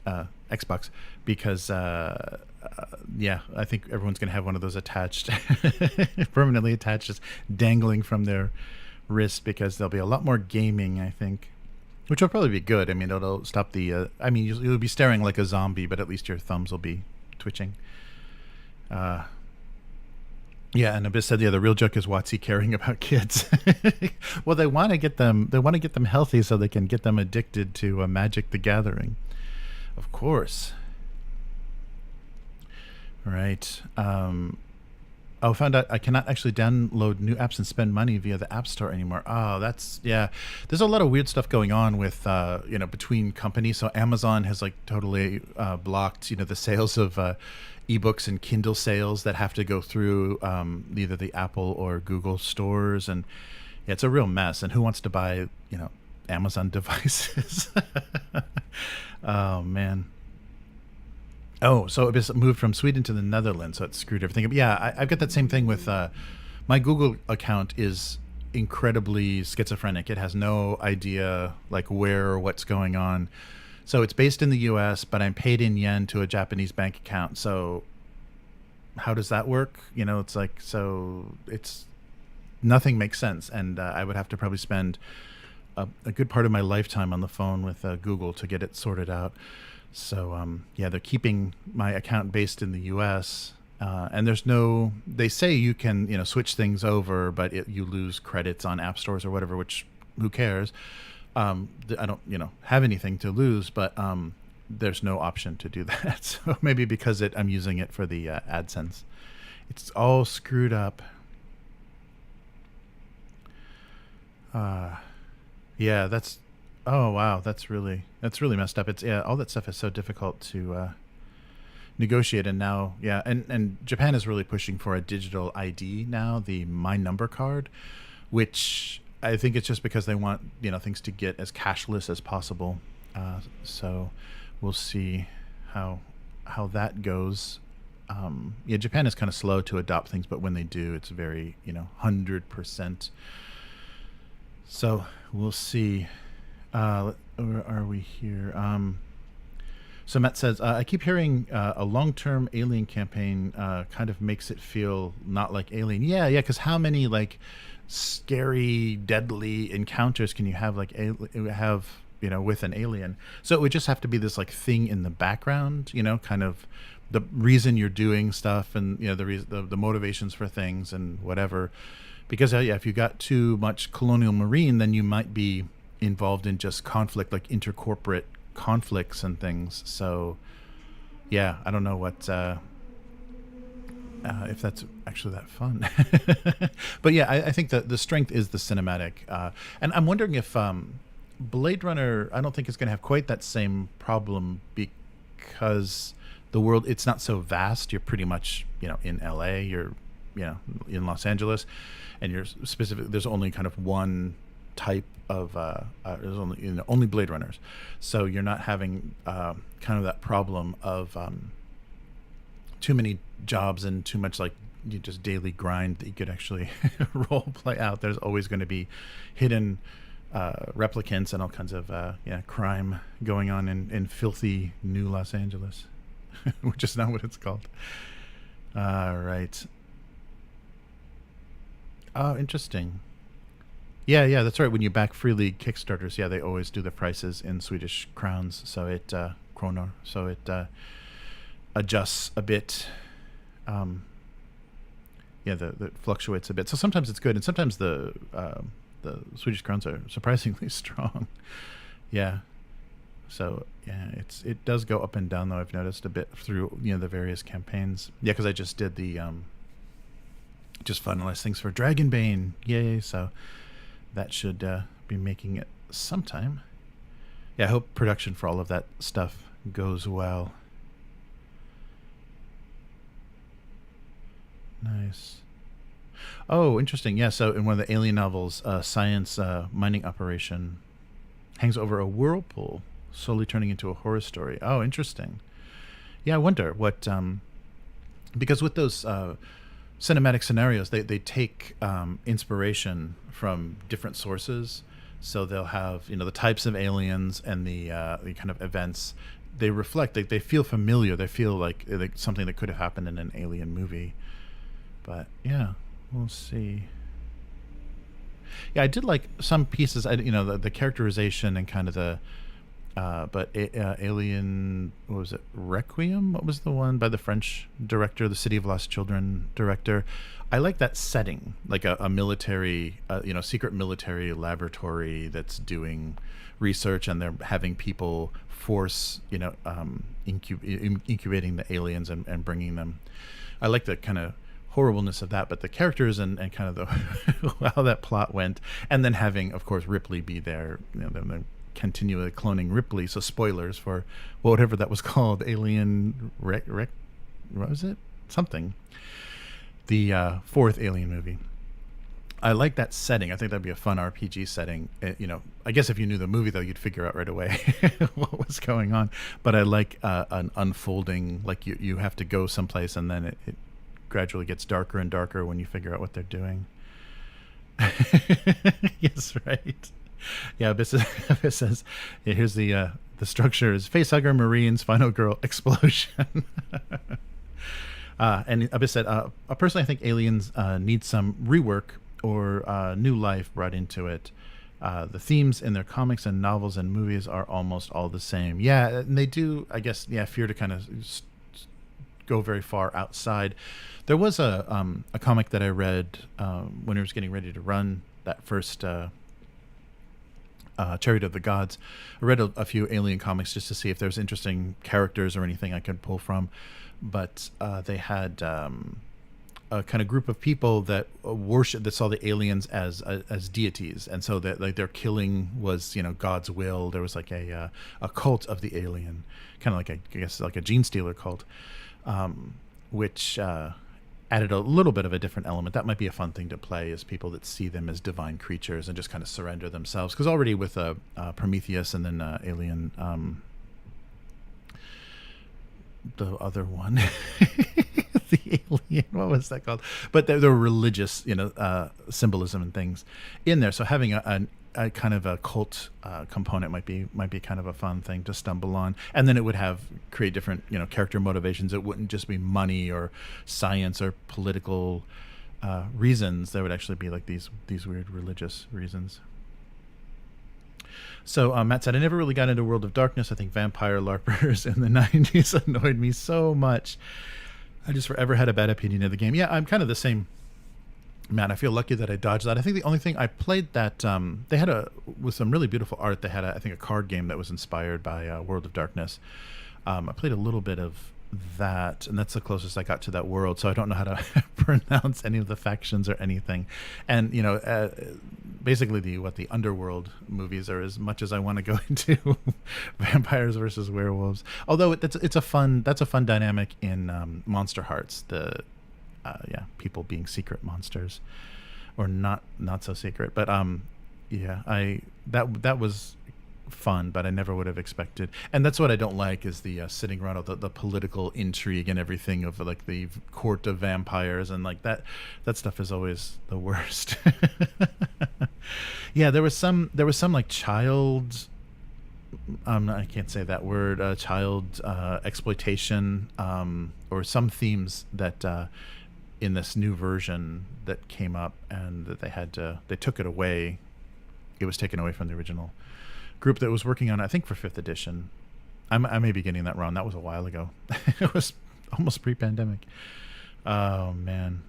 Xbox, because I think everyone's going to have one of those attached, permanently attached, just dangling from their wrist, because there'll be a lot more gaming, I think, which will probably be good. I mean, it'll stop the you'll be staring like a zombie, but at least your thumbs will be twitching. And Abyss said, the real joke is WotC caring about kids. Well, they want to get them healthy so they can get them addicted to Magic the Gathering, of course. Right. Found out I cannot actually download new apps and spend money via the App Store anymore. Oh, that's, yeah. There's a lot of weird stuff going on with, between companies. So Amazon has like totally blocked, the sales of ebooks and Kindle sales that have to go through either the Apple or Google stores. And yeah, it's a real mess. And who wants to buy, Amazon devices? Oh, man. Oh, so it was moved from Sweden to the Netherlands, so it screwed everything up. Yeah, I've got that same thing with my Google account is incredibly schizophrenic. It has no idea like where or what's going on. So it's based in the U.S., but I'm paid in yen to a Japanese bank account. So how does that work? It's like, so it's nothing makes sense. And I would have to probably spend a good part of my lifetime on the phone with Google to get it sorted out. So, they're keeping my account based in the U.S., and they say you can, switch things over, but you lose credits on app stores or whatever, which who cares? I don't, have anything to lose, but there's no option to do that. So maybe because I'm using it for the AdSense. It's all screwed up. That's... Oh wow, that's really messed up. It's all that stuff is so difficult to negotiate, and now and Japan is really pushing for a digital ID now, the My Number card, which I think it's just because they want things to get as cashless as possible. So we'll see how that goes. Japan is kind of slow to adopt things, but when they do, it's very 100%. So we'll see. Where are we here? So Matt says, I keep hearing a long-term Alien campaign kind of makes it feel not like Alien. Yeah, because how many like scary, deadly encounters can you have with an alien? So it would just have to be this like thing in the background, kind of the reason you're doing stuff, and the motivations for things and whatever. Because if you got too much colonial marine, then you might be involved in just conflict, like intercorporate conflicts and things. So I don't know what if that's actually that fun. But I think that the strength is the cinematic, and I'm wondering if Blade Runner, I don't think it's going to have quite that same problem, because the world, it's not so vast. You're pretty much in LA, you're in Los Angeles, and you're specific, there's only kind of one type of there's only Blade Runners, so you're not having kind of that problem of too many jobs and too much like just daily grind that you could actually role play out. There's always going to be hidden replicants and all kinds of crime going on in filthy new Los Angeles, which is not what it's called. Right. Oh, interesting. Yeah, that's right. When you back freely Kickstarters, they always do the prices in Swedish crowns, so it kronor, so it adjusts a bit. That fluctuates a bit. So sometimes it's good, and sometimes the Swedish crowns are surprisingly strong. Yeah. So it does go up and down, though. I've noticed a bit through the various campaigns. Yeah, because I just did the just finalized things for Dragonbane. Yay! So that should be making it sometime. Yeah, I hope production for all of that stuff goes well. Nice. Oh, interesting. Yeah, so in one of the Alien novels, science mining operation hangs over a whirlpool, slowly turning into a horror story. Oh, interesting. Yeah, I wonder what... because with those cinematic scenarios, they take inspiration from different sources. So they'll have, the types of aliens and the kind of events. They reflect, they feel familiar. They feel like something that could have happened in an Alien movie. But yeah, we'll see. Yeah, I did like some pieces. The characterization and kind of the, Alien, what was it? Requiem? What was the one by the French director, the City of Lost Children director? I like that setting, like a military, secret military laboratory that's doing research, and they're having people force, incubating the aliens and bringing them. I like the kind of horribleness of that, but the characters and kind of the how that plot went, and then having, of course, Ripley be there, them continually cloning Ripley. So spoilers for whatever that was called, Alien what was it? Something. The fourth Alien movie. I like that setting. I think that'd be a fun RPG setting. I guess if you knew the movie, though, you'd figure out right away what was going on. But I like an unfolding, like you have to go someplace, and then it gradually gets darker and darker when you figure out what they're doing. Yes, right. Yeah, Abyss says, here's the structure is Facehugger, Marines, Final Girl, Explosion. And Abyss said, personally, I think Aliens need some rework or new life brought into it. The themes in their comics and novels and movies are almost all the same. Yeah, and they do, I guess, fear to kind of go very far outside. There was a comic that I read when I was getting ready to run that first Chariot of the Gods. I read a few Alien comics just to see if there's interesting characters or anything I could pull from. But they had a kind of group of people that saw the aliens as deities, and so that like their killing was God's will. There was like a cult of the alien, kind of like I guess like a gene stealer cult, which added a little bit of a different element. That might be a fun thing to play, is people that see them as divine creatures and just kind of surrender themselves. Because already with Prometheus and then Alien, the other one, the alien, what was that called? But there were religious, symbolism and things in there. So having a kind of a cult component might be kind of a fun thing to stumble on, and then it would create different character motivations. It wouldn't just be money or science or political reasons. There would actually be like these weird religious reasons. So Matt said, I never really got into World of Darkness. I think vampire LARPers in the 90s annoyed me so much. I just forever had a bad opinion of the game. Yeah, I'm kind of the same, Matt. I feel lucky that I dodged that. I think the only thing I played that they had with some really beautiful art, they had I think a card game that was inspired by World of Darkness. I played a little bit of that, and that's the closest I got to that world, so I don't know how to pronounce any of the factions or anything. And basically the underworld movies are as much as I want to go into vampires versus werewolves, although that's a fun dynamic in Monster Hearts, the people being secret monsters, or not so secret, but that was fun, but I never would have expected. And that's what I don't like is the sitting around all the political intrigue and everything of like the court of vampires and like that stuff is always the worst. Yeah, there was some like child. I can't say that word. Child exploitation, or some themes that in this new version that came up, and that they took it away. It was taken away from the original group that was working on it, I think for 5th edition. I may be getting that wrong. That was a while ago. It was almost pre-pandemic. Oh man.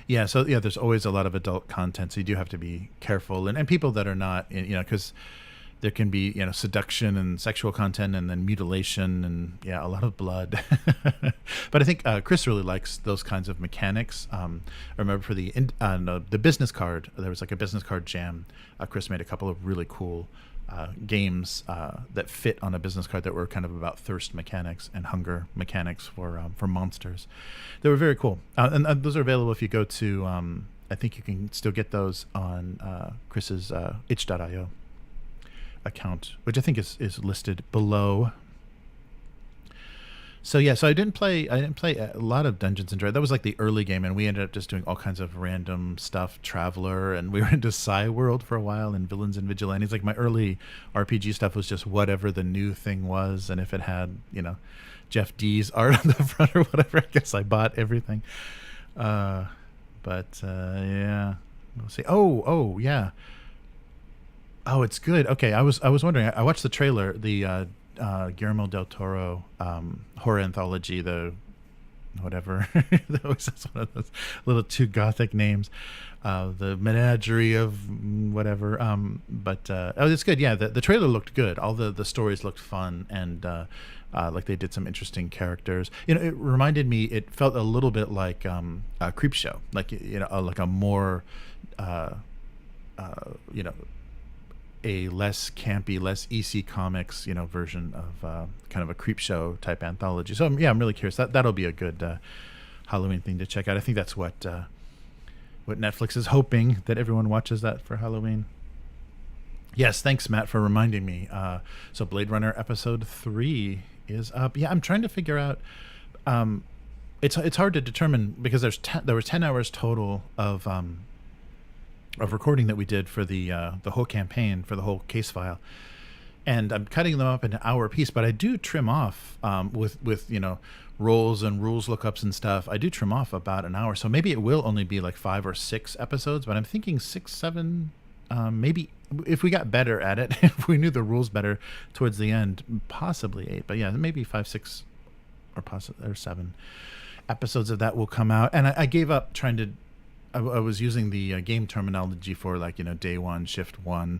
Yeah, so yeah, there's always a lot of adult content, so you do have to be careful, and people that are not, because there can be, seduction and sexual content, and then mutilation, and a lot of blood. But I think Chris really likes those kinds of mechanics. I remember for the business card, there was like a business card jam. Chris made a couple of really cool games that fit on a business card that were kind of about thirst mechanics and hunger mechanics for monsters. They were very cool, and those are available if you go to. I think you can still get those on Chris's itch.io account, which I think is listed below. So so I didn't play a lot of Dungeons and Dragons. That was like the early game, and we ended up just doing all kinds of random stuff, Traveler, and we were into Psy World for a while, and Villains and Vigilantes. Like my early RPG stuff was just whatever the new thing was, and if it had Jeff D's art on the front or whatever, I guess I bought everything. We'll see. Oh yeah. Oh, it's good. Okay, I was wondering. I watched the trailer, the Guillermo del Toro horror anthology, the whatever. That was just one of those little too gothic names. The Menagerie of whatever. It's good. Yeah, the trailer looked good. All the stories looked fun, and like they did some interesting characters. It reminded me. It felt a little bit like Creepshow, like like a more a less campy, less EC Comics, version of kind of a Creepshow type anthology. So I'm really curious. That'll be a good Halloween thing to check out. I think that's what Netflix is hoping, that everyone watches that for Halloween. Yes, thanks Matt for reminding me. So Blade Runner episode 3 is up. Yeah, I'm trying to figure out. It's hard to determine because there was 10 hours total of recording that we did for the whole campaign, for the whole case file, and I'm cutting them up into an hour piece. But I do trim off with rolls and rules lookups and stuff. I do trim off about an hour, so maybe it will only be like 5 or 6 episodes. But I'm thinking 6, 7, maybe if we got better at it, if we knew the rules better towards the end, possibly 8. But yeah, maybe 5, 6, or 7 episodes of that will come out. And I gave up trying to. I was using the game terminology for day 1, shift 1,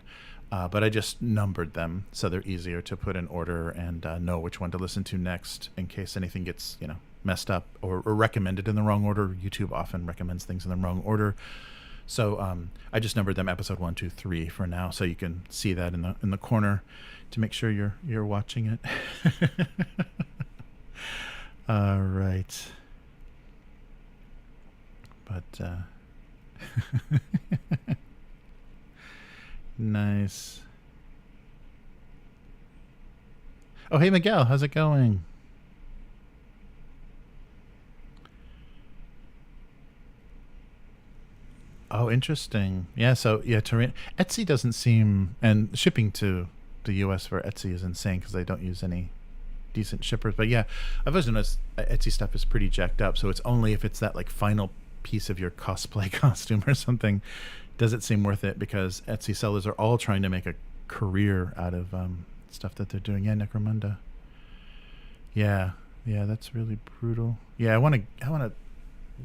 but I just numbered them so they're easier to put in order and know which one to listen to next in case anything gets messed up or recommended in the wrong order. YouTube often recommends things in the wrong order, so I just numbered them episode 1, 2, 3 for now, so you can see that in the corner to make sure you're watching it. All right, but. Nice. Oh, hey Miguel, how's it going? Oh, interesting. Yeah, so Etsy doesn't seem, and shipping to the US for Etsy is insane because they don't use any decent shippers. But yeah, I've always noticed Etsy stuff is pretty jacked up, so it's only if it's that like final piece of your cosplay costume or something does it seem worth it, because Etsy sellers are all trying to make a career out of stuff that they're doing. Yeah, Necromunda. Yeah, that's really brutal. Yeah, I want to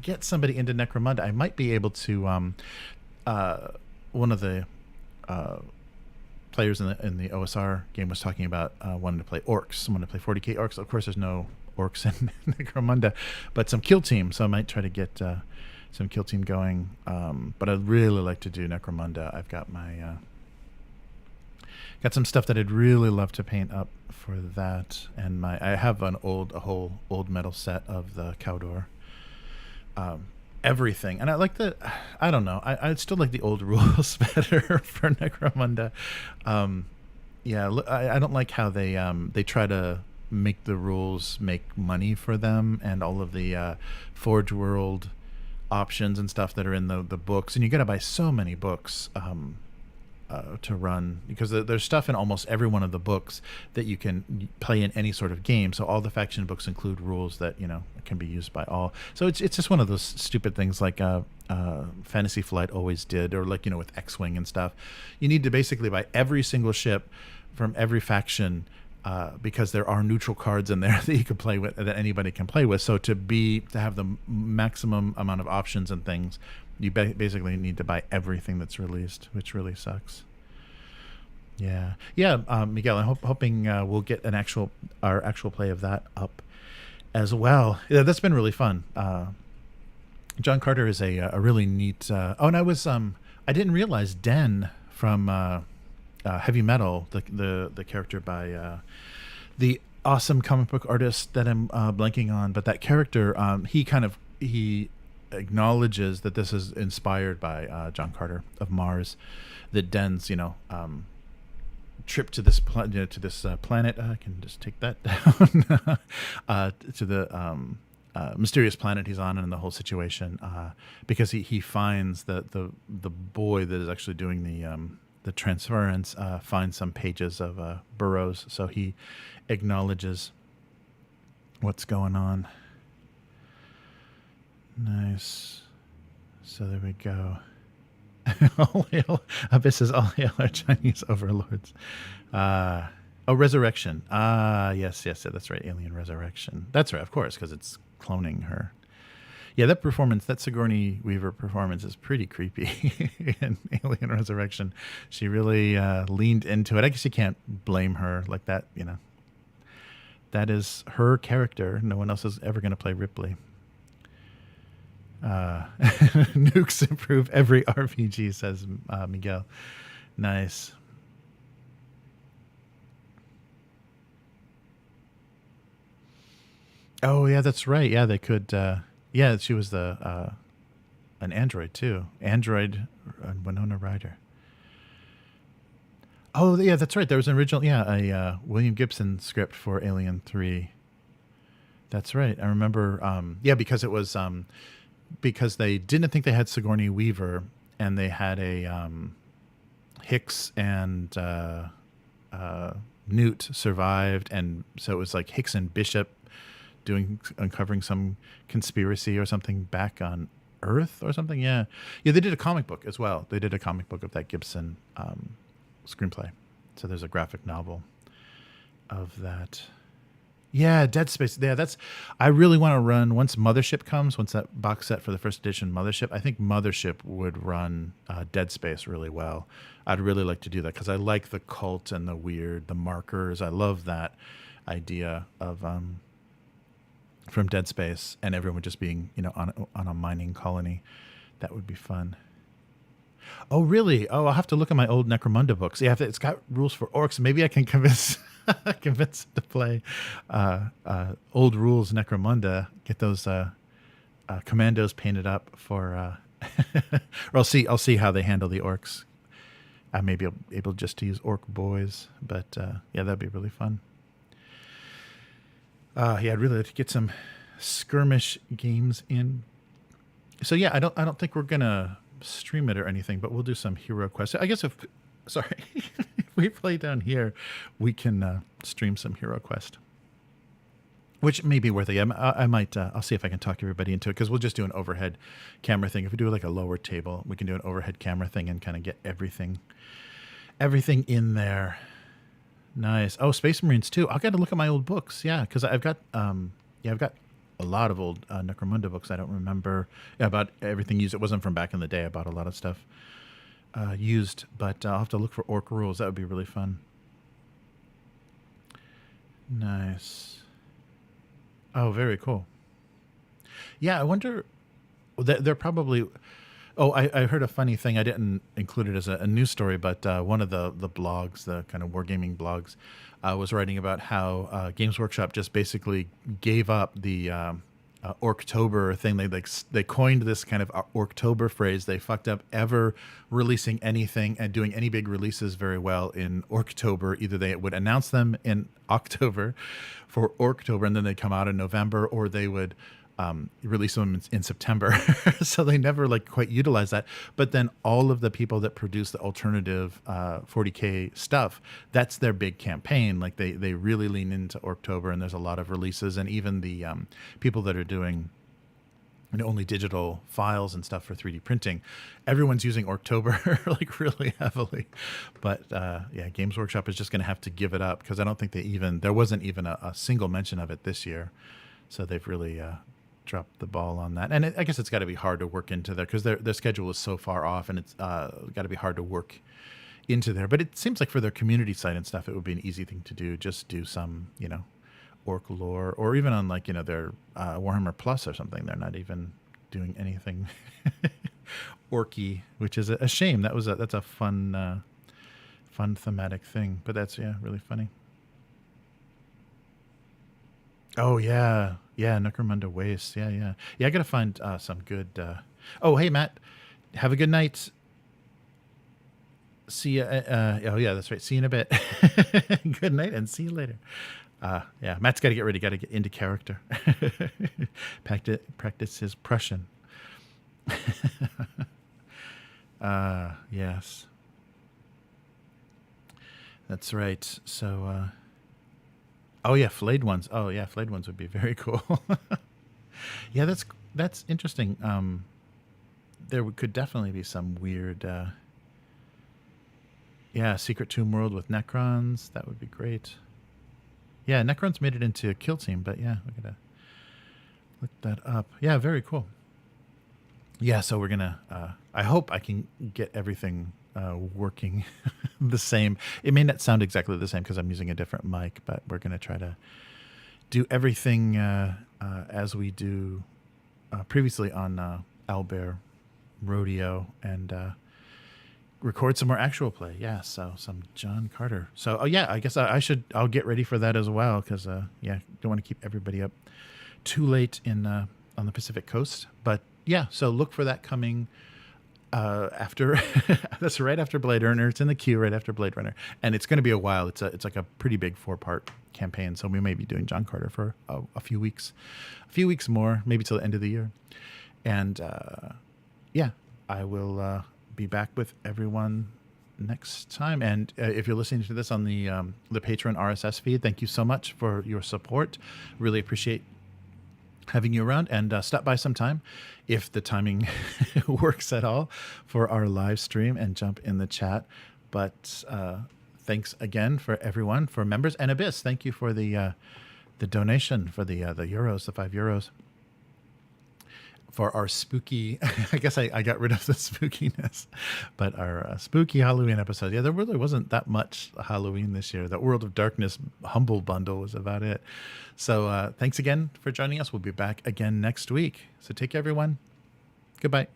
get somebody into Necromunda. I might be able to one of the players in the OSR game was talking about wanting to play orcs, someone to play 40k orcs. Of course there's no orcs in Necromunda, but some kill team, so I might try to get some kill team going, but I'd really like to do Necromunda. I've got my got some stuff that I'd really love to paint up for that, and I have a whole old metal set of the Cawdor, everything. And I like I don't know. I still like the old rules better for Necromunda. I don't like how they try to make the rules make money for them, and all of the Forge World options and stuff that are in the books. And you got to buy so many books to run, because there's stuff in almost every one of the books that you can play in any sort of game. So all the faction books include rules that can be used by all. So it's just one of those stupid things like Fantasy Flight always did, or like with X-Wing and stuff. You need to basically buy every single ship from every faction, because there are neutral cards in there that you can play with, that anybody can play with. So to have the maximum amount of options and things, you basically need to buy everything that's released, which really sucks. Yeah. Miguel, I'm hoping we'll get our actual play of that up as well. Yeah, that's been really fun. John Carter is a really neat. And I didn't realize Den from Heavy Metal, the character by the awesome comic book artist that I'm blanking on, but that character, he acknowledges that this is inspired by John Carter of Mars, that Den's trip to this planet. I can just take that down to the mysterious planet he's on, and the whole situation, because he finds that the boy that is actually doing the transference finds some pages of Burroughs, so he acknowledges what's going on. Nice. So there we go. All hail abysses, all hail our Chinese overlords. Resurrection. Yes, that's right. Alien Resurrection. That's right, of course, because it's cloning her. Yeah, that Sigourney Weaver performance is pretty creepy in Alien Resurrection. She really leaned into it. I guess you can't blame her like that, That is her character. No one else is ever going to play Ripley. Nukes improve every RPG, says Miguel. Nice. Oh yeah, that's right. Yeah, they could. Yeah, she was an android too. Android Winona Ryder. Oh yeah, that's right. There was an original, a William Gibson script for Alien 3. That's right. I remember. Because it was because they didn't think they had Sigourney Weaver, and they had a Hicks and Newt survived, and so it was like Hicks and Bishop uncovering some conspiracy or something back on Earth or something. Yeah, they did a comic book as well. They did a comic book of that Gibson screenplay. So there's a graphic novel of that. Yeah, Dead Space. Yeah, I really want to run, once Mothership comes, once that box set for the first edition Mothership, I think Mothership would run Dead Space really well. I'd really like to do that because I like the cult and the weird, the markers. I love that idea of from Dead Space, and everyone just being, on a mining colony. That would be fun. Oh, really? Oh, I'll have to look at my old Necromunda books. Yeah, it's got rules for orcs. Maybe I can convince to play old rules Necromunda. Get those commandos painted up for. Or I'll see how they handle the orcs. I may be able just to use orc boys, but that'd be really fun. I'd really like to get some skirmish games in. So yeah, I don't think we're gonna stream it or anything, but we'll do some hero quests. I guess if we play down here, we can stream some hero quest, which may be worth it. I might. I'll see if I can talk everybody into it, because we'll just do an overhead camera thing. If we do like a lower table, we can do an overhead camera thing and kind of get everything in there. Nice. Oh, Space Marines too. I've got to look at my old books. Yeah, because I've got a lot of old Necromunda books. I don't remember about everything used. It wasn't from back in the day. I bought a lot of stuff used, but I'll have to look for orc rules. That would be really fun. Nice. Oh, very cool. Yeah, I wonder. They're probably. Oh, I heard a funny thing. I didn't include it as a news story, but one of the blogs, the kind of wargaming blogs, was writing about how Games Workshop just basically gave up the Orktober thing. They coined this kind of Orktober phrase. They fucked up ever releasing anything and doing any big releases very well in Orktober. Either they would announce them in October for Orktober, and then they'd come out in November, or they would release them in September. So they never quite utilized that. But then all of the people that produce the alternative 40K stuff, that's their big campaign. They really lean into Orktober, and there's a lot of releases. And even the people that are doing only digital files and stuff for 3D printing, everyone's using Orktober really heavily. But Games Workshop is just going to have to give it up, because I don't think there wasn't even a single mention of it this year. So they've really dropped the ball on that. And I guess it's got to be hard to work into there, because their schedule is so far off, and it's got to be hard to work into there. But it seems like for their community site and stuff, it would be an easy thing to do. Just do some, orc lore, or even on their Warhammer Plus or something. They're not even doing anything orky, which is a shame. That's a fun thematic thing. But that's really funny. Oh yeah, Necromunda Waste. Yeah. I gotta find some good. Oh hey Matt, have a good night. See ya. Oh yeah, that's right. See you in a bit. Good night, and see you later. Matt's got to get ready. Got to get into character. Practice his Prussian. Yes, that's right. So. Oh yeah, flayed ones. Oh yeah, flayed ones would be very cool. Yeah, that's interesting. There could definitely be some weird, Secret Tomb World with Necrons. That would be great. Yeah, Necrons made it into a kill team, but yeah, we gotta look that up. Yeah, very cool. Yeah, so we're gonna. I hope I can get everything working the same. It may not sound exactly the same because I'm using a different mic, but we're going to try to do everything as we do previously on Owlbear Rodeo, and record some more actual play. Yeah, so some John Carter. So I guess I'll get ready for that as well, because don't want to keep everybody up too late on the Pacific Coast. But yeah, so look for that coming after. That's right after Blade Runner. It's in the queue right after Blade Runner, and it's going to be a while. It's like a pretty big 4-part campaign, so we may be doing John Carter for a few weeks more, maybe till the end of the year. And I will be back with everyone next time. And if you're listening to this on the Patreon RSS feed, thank you so much for your support. Really appreciate having you around, and stop by sometime if the timing works at all for our live stream, and jump in the chat. But thanks again for everyone, for members, and Abyss. Thank you for the donation for the euros, the €5 for our spooky. I guess I got rid of the spookiness, but our spooky Halloween episode. Yeah, there really wasn't that much Halloween this year. The World of Darkness Humble Bundle was about it. So thanks again for joining us. We'll be back again next week. So take care, everyone. Goodbye.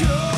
Joy.